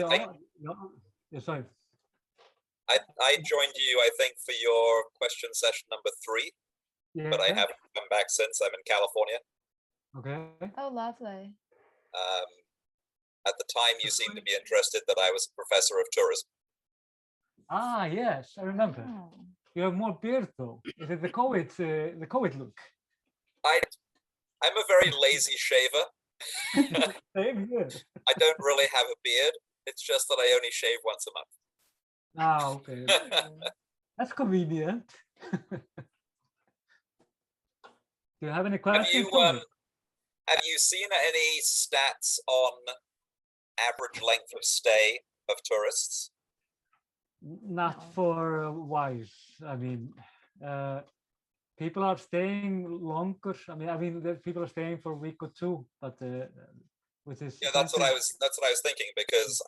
joined you, I think, for your question session number 3, but I haven't come back since. I'm in California. Okay. Oh, lovely. At the time, you seemed to be interested that I was a professor of tourism. Ah, yes, I remember. You have more beard though. Is it the COVID look? I'm a very lazy shaver. Same here. I don't really have a beard. It's just that I only shave once a month. Ah, okay. That's convenient. Do you have any questions? Have you seen any stats on average length of stay of tourists? Not for wise. I mean, people are staying longer. I mean, people are staying for a week or two, but which is that's what I was thinking, because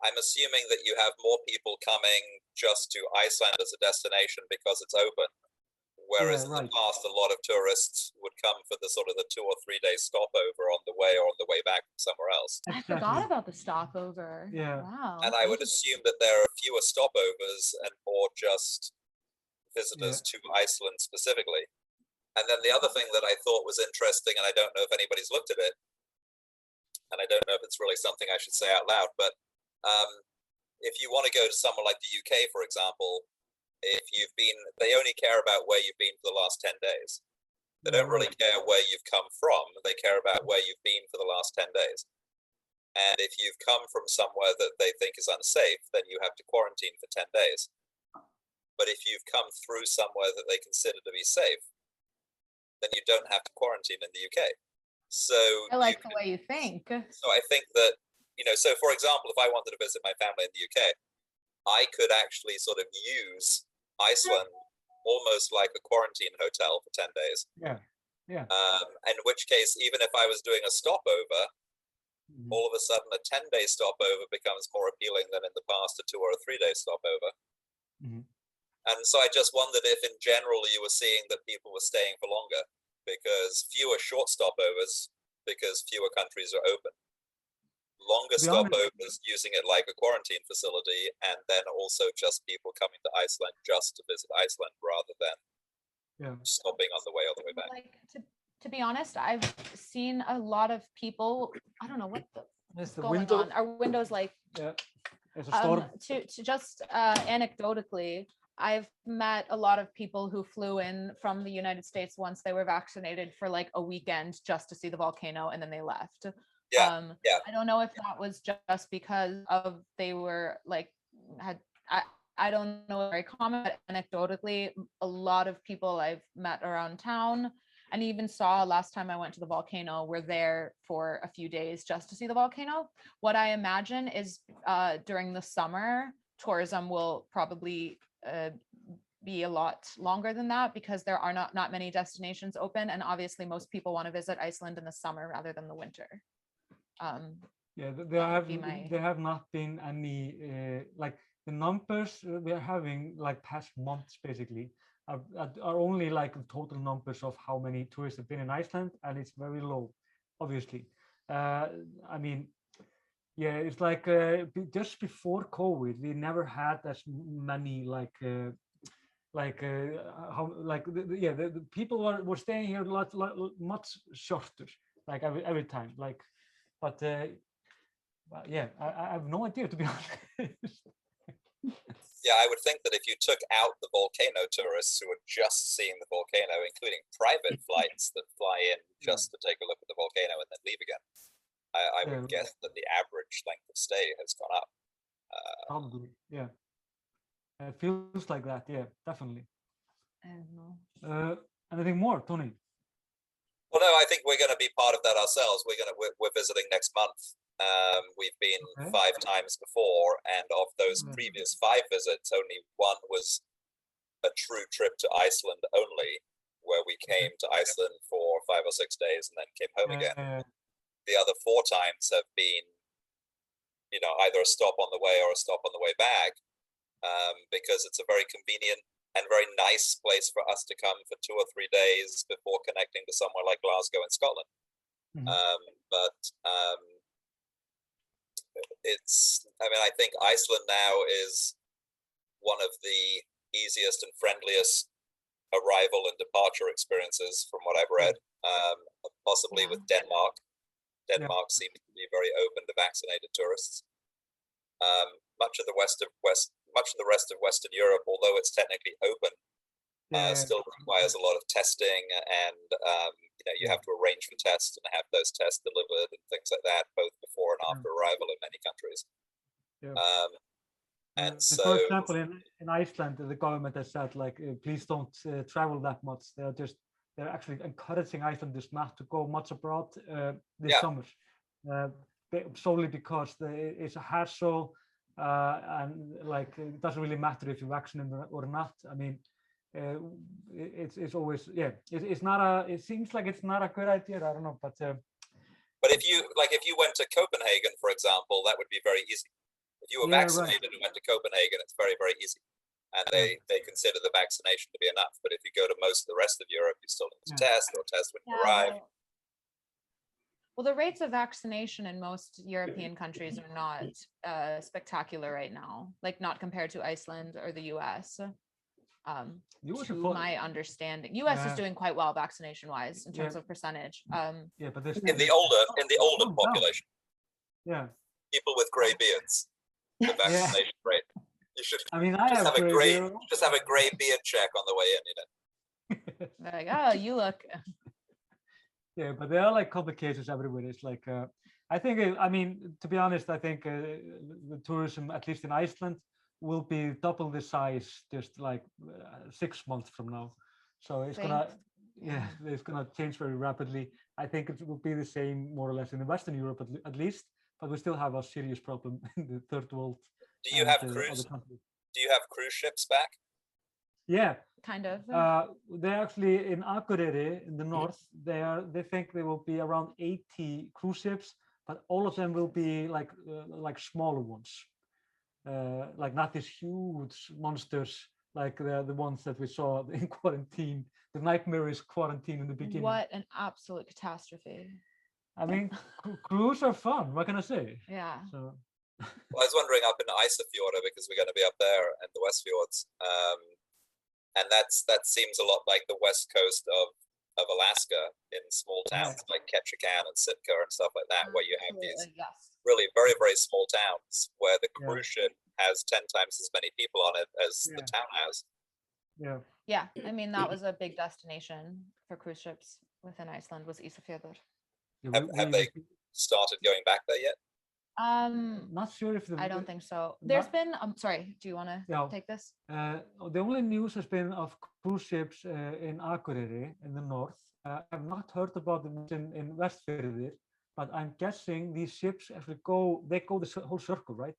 I'm assuming that you have more people coming just to Iceland as a destination because it's open, whereas in the past a lot of tourists would come for the sort of the 2 or 3 day stopover on the way or on the way back from somewhere else. I forgot about the stopover. Yeah. Wow. And I would assume that there are fewer stopovers and more just visitors to Iceland specifically. And then the other thing that I thought was interesting, and I don't know if anybody's looked at it, and I don't know if it's really something I should say out loud, but if you want to go to somewhere like the UK, for example, they only care about where you've been for the last 10 days. They don't really care where you've come from. They care about where you've been for the last 10 days. And if you've come from somewhere that they think is unsafe, then you have to quarantine for 10 days. But if you've come through somewhere that they consider to be safe, then you don't have to quarantine in the UK. So I like the way you think. So I think that, so for example, if I wanted to visit my family in the UK, I could actually sort of use Iceland almost like a quarantine hotel for 10 days. Yeah. In which case, even if I was doing a stopover, all of a sudden a 10-day stopover becomes more appealing than in the past a 2 or a 3 day stopover. And so I just wondered if in general you were seeing that people were staying for longer because fewer short stopovers, because fewer countries are open. Longer stopovers using it like a quarantine facility, and then also just people coming to Iceland just to visit Iceland rather than stopping on the way all the way back. Like, to be honest, I've seen a lot of people, I don't know what's going on. Our windows like There's a storm. To just anecdotally, I've met a lot of people who flew in from the United States once they were vaccinated for like a weekend just to see the volcano, and then they left. I don't know if that was just because of they were like I don't know, very common, but anecdotally, a lot of people I've met around town and even saw last time I went to the volcano were there for a few days just to see the volcano. What I imagine is during the summer, tourism will probably be a lot longer than that because there are not many destinations open, and obviously most people want to visit Iceland in the summer rather than the winter. There have not been any like the numbers we are having like past months basically are only like total numbers of how many tourists have been in Iceland, and it's very low, obviously. I mean, it's like just before COVID, we never had as many the people were staying here much shorter, like every time, like, but I have no idea, to be honest. Yeah, I would think that if you took out the volcano tourists who are just seeing the volcano, including private flights that fly in just to take a look at the volcano and then leave again, I would guess that the average length of stay has gone up. Probably, yeah. It feels like that, yeah, definitely. I don't know. Anything more, Tony? Well, no, I think we're going to be part of that ourselves. We're visiting next month. We've been 5 times before, and of those previous 5 visits, only one was a true trip to Iceland only, where we came to Iceland for 5 or 6 days and then came home again. The other 4 times have been, either a stop on the way or a stop on the way back, because it's a very convenient and very nice place for us to come for 2 or 3 days before connecting to somewhere like Glasgow in Scotland. I think Iceland now is one of the easiest and friendliest arrival and departure experiences from what I've read, possibly with Denmark. Denmark seems to be very open to vaccinated tourists. Much of the much of the rest of Western Europe, although it's technically open, still requires a lot of testing, and you have to arrange for tests and have those tests delivered and things like that, both before and after arrival in many countries. And so, for example, in Iceland, the government has said, like, please don't travel that much. They're actually encouraging Icelanders not to go much abroad this summer, solely because it's a hassle, and like it doesn't really matter if you're vaccinated or not. I mean, it's always it's not a. It seems like it's not a good idea. I don't know, but if you went to Copenhagen, for example, that would be very easy. If you were vaccinated and went to Copenhagen, it's very, very easy. And they consider the vaccination to be enough. But if you go to most of the rest of Europe, you still need to test when you arrive. Well, the rates of vaccination in most European countries are not spectacular right now, like not compared to Iceland or the US. To my understanding, US is doing quite well vaccination wise in terms of percentage. But in the older population, people with gray beards, the vaccination rate. You should just have a gray beard check on the way in, Like, oh, you look. Yeah, but there are like complications everywhere. It's like, I think, I mean, to be honest, I think the tourism, at least in Iceland, will be double the size just like 6 months from now. So it's it's gonna change very rapidly. I think it will be the same more or less in Western Europe at least, but we still have a serious problem in the third world. Do you have cruise ships back? Yeah, kind of. They're actually in Akureyri in the north. They think there will be around 80 cruise ships, but all of them will be like smaller ones, like not these huge monsters like the ones that we saw in quarantine, the nightmarish quarantine in the beginning. What an absolute catastrophe! I mean, cruise are fun. What can I say? Yeah. So. Well, I was wondering up in Isafjorda because we're going to be up there in the West Fjords, and that seems a lot like the west coast of Alaska in small towns like Ketchikan and Sitka and stuff like that, where you have these really very, very small towns where the cruise ship has 10 times as many people on it as the town has. Yeah, I mean, that was a big destination for cruise ships within Iceland, was Ísafjörður. Have they started going back there yet? Not sure if I don't think so. There's been sorry, do you want to take this? The only news has been of cruise ships in Akureyri in the north. I've not heard about them in Vestfirðir, but I'm guessing these ships actually go the whole circle, right?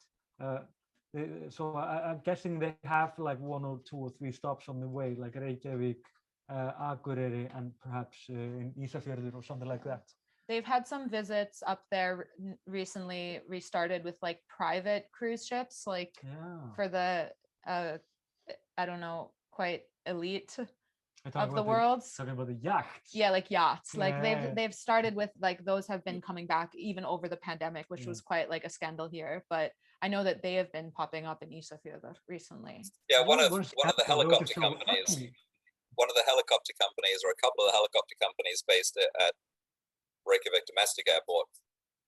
So I'm guessing they have like 1 or 2 or 3 stops on the way, like Reykjavík, Akureyri, and perhaps in Ísafjörður or something like that. They've had some visits up there recently, restarted with like private cruise ships, like for the I don't know, quite elite of the world. Talking about the yachts. Yeah, like yachts. Like they've started with like those have been coming back even over the pandemic, which was quite like a scandal here. But I know that they have been popping up in Ísafjörður recently. Yeah, one of the helicopter companies, or a couple of the helicopter companies based at Reykjavík Domestic Airport.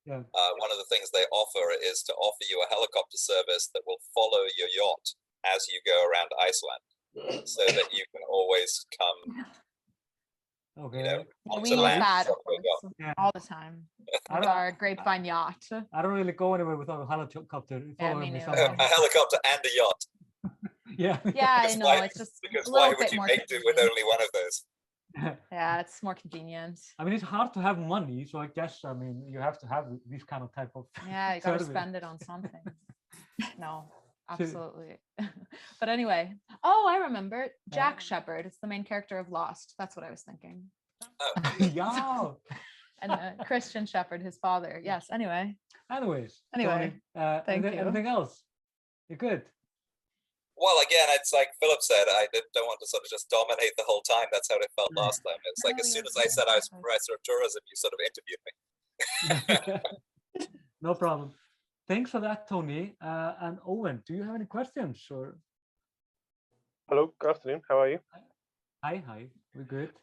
One of the things they offer is to offer you a helicopter service that will follow your yacht as you go around Iceland, so that you can always come. We use that all the time. With our Grapevine yacht. I don't really go anywhere without a helicopter. Yeah, me a helicopter and a yacht. Yeah, I know. It's just because why would you make do with only one of those? Yeah, it's more convenient. I mean, it's hard to have money, so I guess you have to have this kind of type of. Yeah, you got to spend it on something. No, absolutely. But anyway, I remember Jack Shepherd. It's the main character of Lost. That's what I was thinking. Yeah. And Christian Shepherd, his father. Yes. Anyway. Anyway. Thank you. Anything else? You're good. Well, again, it's like Philip said, I don't want to sort of just dominate the whole time. That's how it felt last time. It's like as soon as I said I was professor of tourism, you sort of interviewed me. No problem. Thanks for that, Tony. And Owen, do you have any questions? Or hello, good afternoon. How are you? Hi. We're good.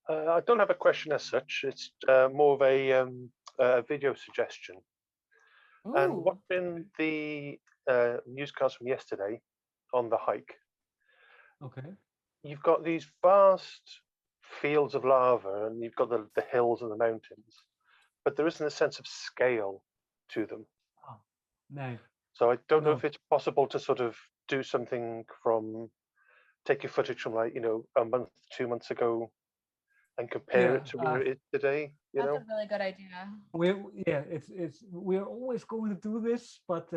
I don't have a question as such. It's more of a video suggestion. Ooh. And watching the newscast from yesterday, on the hike. Okay. You've got these vast fields of lava, and you've got the hills and the mountains, but there isn't a sense of scale to them. Oh, no. So I don't know No. if it's possible to sort of do something take your footage from like, a month, 2 months ago and compare it to where it is today, That's a really good idea. We're always going to do this, but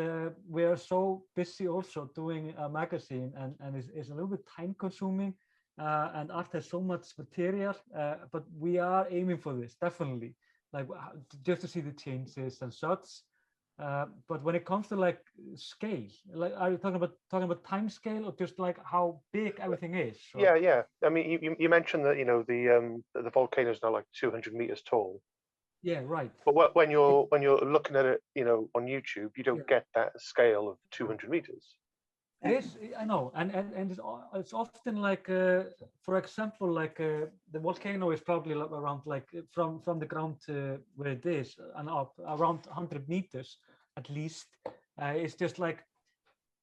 we are so busy also doing a magazine, and it's a little bit time consuming, and art has so much material, but we are aiming for this, definitely, like just to see the changes and such. But when it comes to like scale, like, are you talking about time scale, or just like how big everything is? Or? Yeah. I mean, you mentioned that the volcano is now like 200 meters tall. Yeah, right. But when you're looking at it, on YouTube, you don't get that scale of 200 meters. It is, I know, and it's often like, for example, like the volcano is probably like around like from the ground to where it is and up around 100 meters at least. It's just like,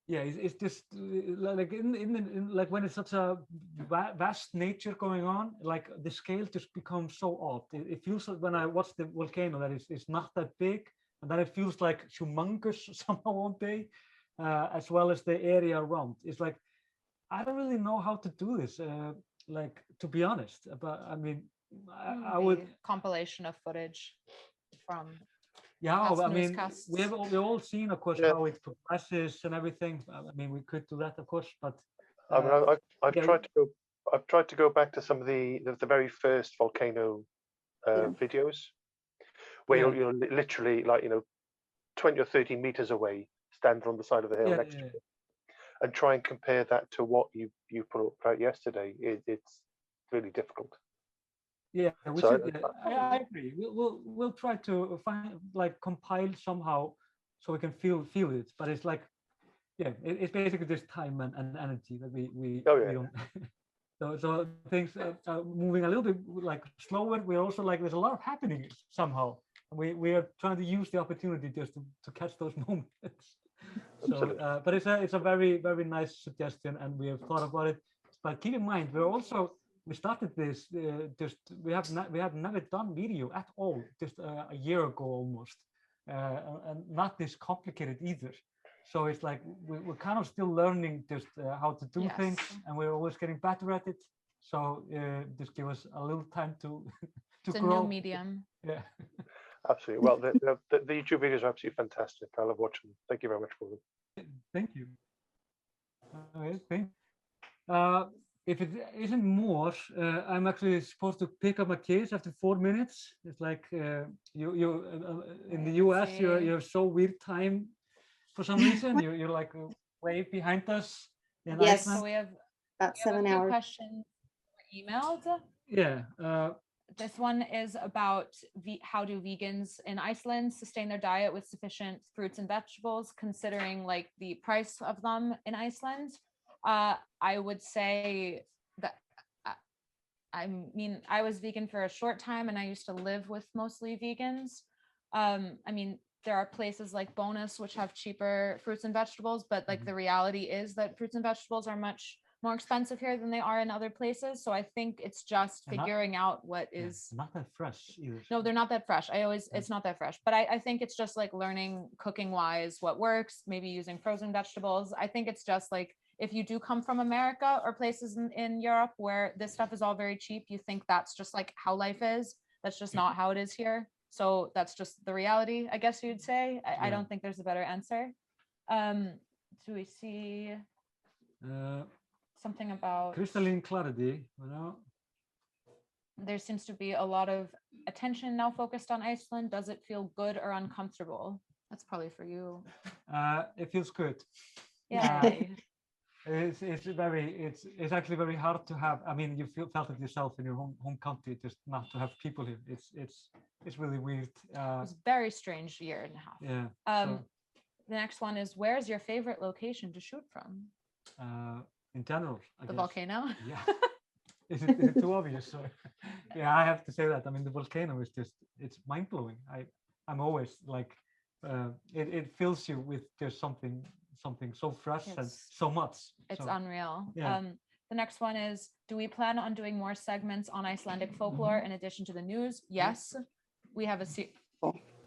yeah, it's just like in like when it's such a vast nature going on, like the scale just becomes so odd. It feels like when I watch the volcano that it's not that big, and then it feels like humongous somehow one day. As well as the area around. It's like, I don't really know how to do this, like, to be honest, but I mean, I would compilation of footage from I mean, we've all seen, of course, how it progresses and everything. I mean, we could do that, of course, but I mean, I've tried to go back to some of the very first volcano videos where you're literally like 20 or 30 meters away, stand on the side of the hill next to it, and try and compare that to what you put up out yesterday. It's really difficult. Yeah, we should. I agree. We'll try to find, like, compile somehow so we can feel it. But it's like, it's basically just time and energy that we don't. So things are moving a little bit like slower. We're also like, there's a lot of happening somehow. We are trying to use the opportunity just to catch those moments. So, but it's a very, very nice suggestion, and we have thought about it. But keep in mind, we started this we had never done video at all just a year ago almost, and not this complicated either. So it's like we're kind of still learning just how to do things, and we're always getting better at it. So just give us a little time to it's grow. A new medium. Yeah. Absolutely. Well, the YouTube videos are absolutely fantastic. I love watching them. Thank you very much for them. Thank you. If it isn't more, I'm actually supposed to pick up my kids after 4 minutes. It's like you in the US, you have so weird time for some reason. You're like way behind us in Iceland. So we have about 7 hours. Questions emailed. Yeah. This one is about how do vegans in Iceland sustain their diet with sufficient fruits and vegetables, considering like the price of them in Iceland. I would say that, I mean, I was vegan for a short time and I used to live with mostly vegans. I mean, there are places like Bonus which have cheaper fruits and vegetables, but like the reality is that fruits and vegetables are much more expensive here than they are in other places. So I think it's just figuring out what is not that fresh either. No, they're not that fresh. It's not that fresh, but I think it's just like learning cooking wise what works, maybe using frozen vegetables. I think it's just like, if you do come from America or places in Europe where this stuff is all very cheap, you think that's just like how life is. That's just not how it is here. So that's just the reality, I guess you'd say. I don't think there's a better answer. Do we see something about crystalline clarity? There seems to be a lot of attention now focused on Iceland. Does it feel good or uncomfortable? That's probably for you. It feels good. Yeah. It's actually very hard to have. I mean, you felt it yourself in your home country, just not to have people here. It's really weird. It's a very strange year and a half. Yeah. The next one is, where's your favorite location to shoot from? In general, I guess. Volcano. Yeah. Is it too obvious? So, yeah, I have to say that. I mean, the volcano is it's mind blowing. I'm always like, it fills you with just something something so fresh and It's- so much. It's So, unreal. yeah. The next one is, do we plan on doing more segments on Icelandic folklore in addition to the news? Yes, we have a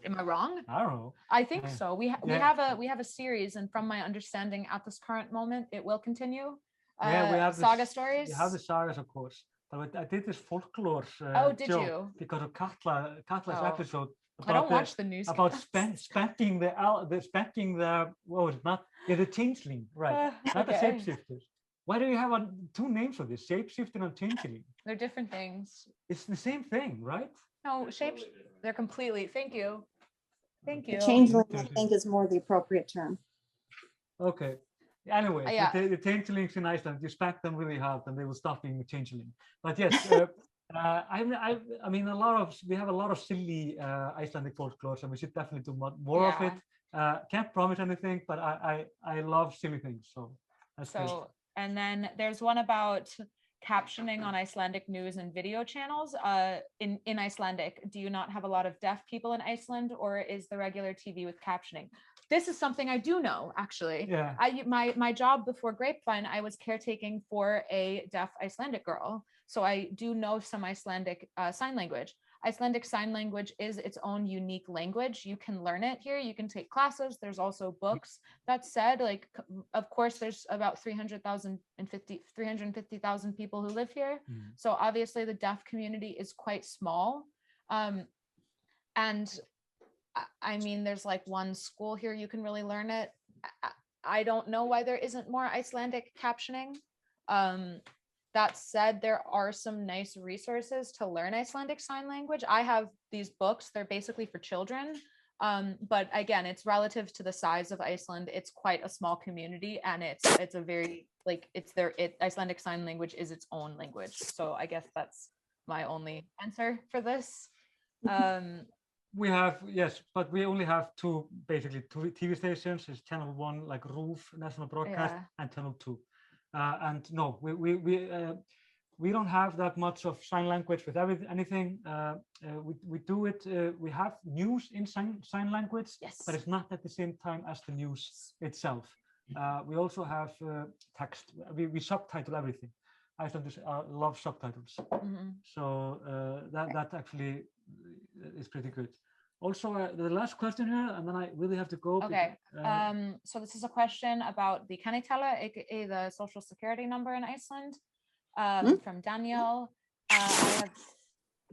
am I wrong? I don't know. I think Yeah. so. We have a series, and from my understanding at this current moment, it will continue. Yeah, we have saga stories. We have the sagas, of course. But I did this folklore Did joke you? because of Katla's Oh. episode. I don't watch the news. About spanking what was it, not the changeling, right? Not the Okay. shapeshifters. Why do you have two names for this? Shapeshifter and changeling. They're different things. It's the same thing, right? No, shapes. They're completely. Thank you. Thank The you. changeling, I think, is more the appropriate term. Okay. Anyway, Yeah. the changelings in Iceland, you spank them really hard, and they will stop being a changeling. But yes, I mean, we have a lot of silly Icelandic folklore, and we should definitely do more of it. Can't promise anything, but I love silly things. So that's great. And then there's one about captioning on Icelandic news and video channels. In Icelandic, do you not have a lot of deaf people in Iceland, or is the regular TV with captioning? This is something I do know, actually. Yeah. My job before Grapevine, I was caretaking for a deaf Icelandic girl. So I do know some Icelandic sign language. Icelandic Sign Language is its own unique language. You can learn it here. You can take classes. There's also books. That said, like, of course, there's about 350,000 people who live here. So obviously the deaf community is quite small. And I mean, there's like one school here you can really learn it. I don't know why there isn't more Icelandic captioning. That said, there are some nice resources to learn Icelandic Sign Language. I have these books. They're basically for children. But again, it's relative to the size of Iceland. It's quite a small community, and it's a very, like, Icelandic Sign Language is its own language. So I guess that's my only answer for this. We have, yes, but we only have two TV stations. It's Channel 1, like RÚV, National Broadcast, and Channel 2. And no, we don't have that much of sign language with anything. We do it. We have news in sign language, but it's not at the same time as the news itself. We also have text. We subtitle everything. Icelanders love subtitles, so that actually is pretty good. Also, the last question here, and then I really have to go. Okay. So this is a question about the kennitala, aka the social security number in Iceland, from Daniel.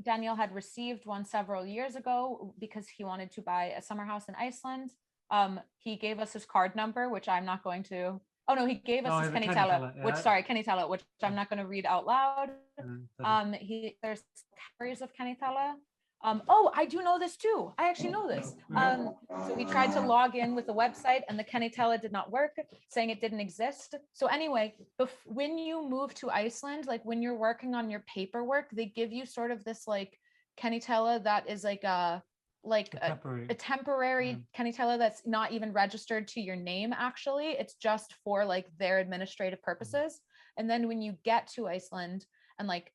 Daniel had received one several years ago because he wanted to buy a summer house in Iceland. He gave us his card number, which I'm not going to. Oh no, he gave us his kennitala, kennitala, which I'm not going to read out loud. There's categories of kennitala. Oh, I do know this too. I actually know this. So we tried to log in with the website, and the kennitala did not work, saying it didn't exist. So anyway, when you move to Iceland, like when you're working on your paperwork, they give you sort of this like kennitala that is like a temporary kennitala that's not even registered to your name. Actually, it's just for like their administrative purposes. And then when you get to Iceland and like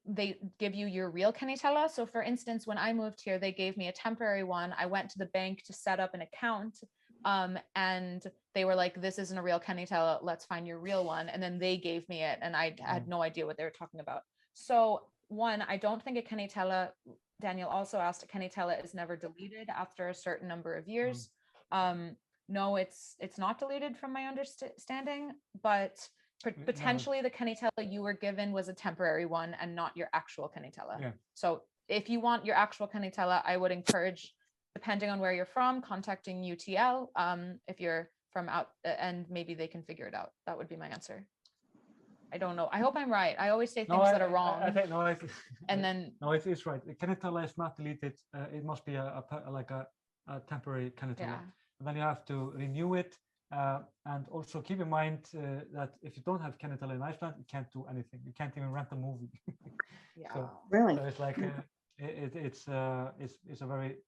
they give you your real kennitala. So for instance, when I moved here, they gave me a temporary one. I went to the bank to set up an account, and they were like, this isn't a real kennitala, let's find your real one. And then they gave me it, and I had no idea what they were talking about. So one, I don't think a kennitala, Daniel also asked, a kennitala is never deleted after a certain number of years. No, it's not deleted from my understanding, but potentially the kennitala you were given was a temporary one and not your actual kennitala. So if you want your actual kennitala, I would encourage, depending on where you're from, contacting UTL if you're from out, and maybe they can figure it out. That would be my answer. I don't know. I hope I'm right. I always say things that are wrong. No, it's right. The kennitala is not deleted. It must be a temporary kennitala. And then you have to renew it. And also keep in mind that if you don't have kennitala in Iceland, you can't do anything. You can't even rent a movie. Really? So it's like it's a very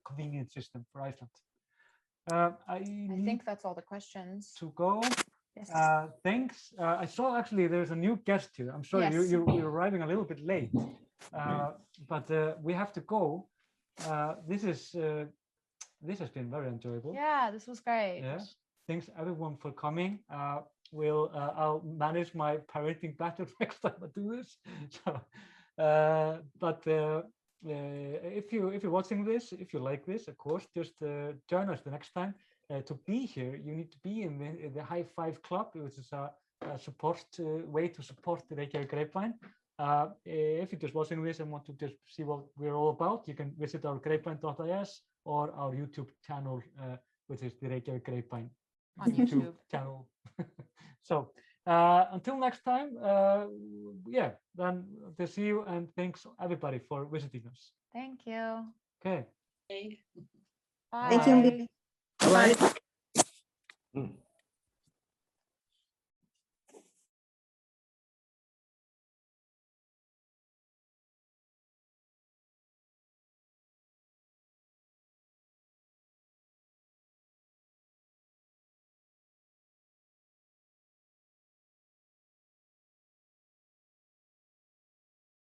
convenient system for Iceland. I think that's all the questions. To go. Yes. Thanks. I saw actually there's a new guest here. I'm sorry, you're arriving a little bit late, but we have to go. This has been very enjoyable. Yeah, this was great. Yeah. thanks everyone for coming. I'll manage my parenting better next time I do this. So, if you're watching this, if you like this, of course, just join us the next time. To be here, you need to be in the High Five Club, which is a support way to support the Reykjavík Grapevine. If you're just watching this and want to just see what we're all about, you can visit our grapevine.is or our YouTube channel, which is the Reykjavík Grapevine on YouTube channel. So until next time, then to see you, and thanks everybody for visiting us. Thank you. Okay. Okay. Bye. Thank you. Bye.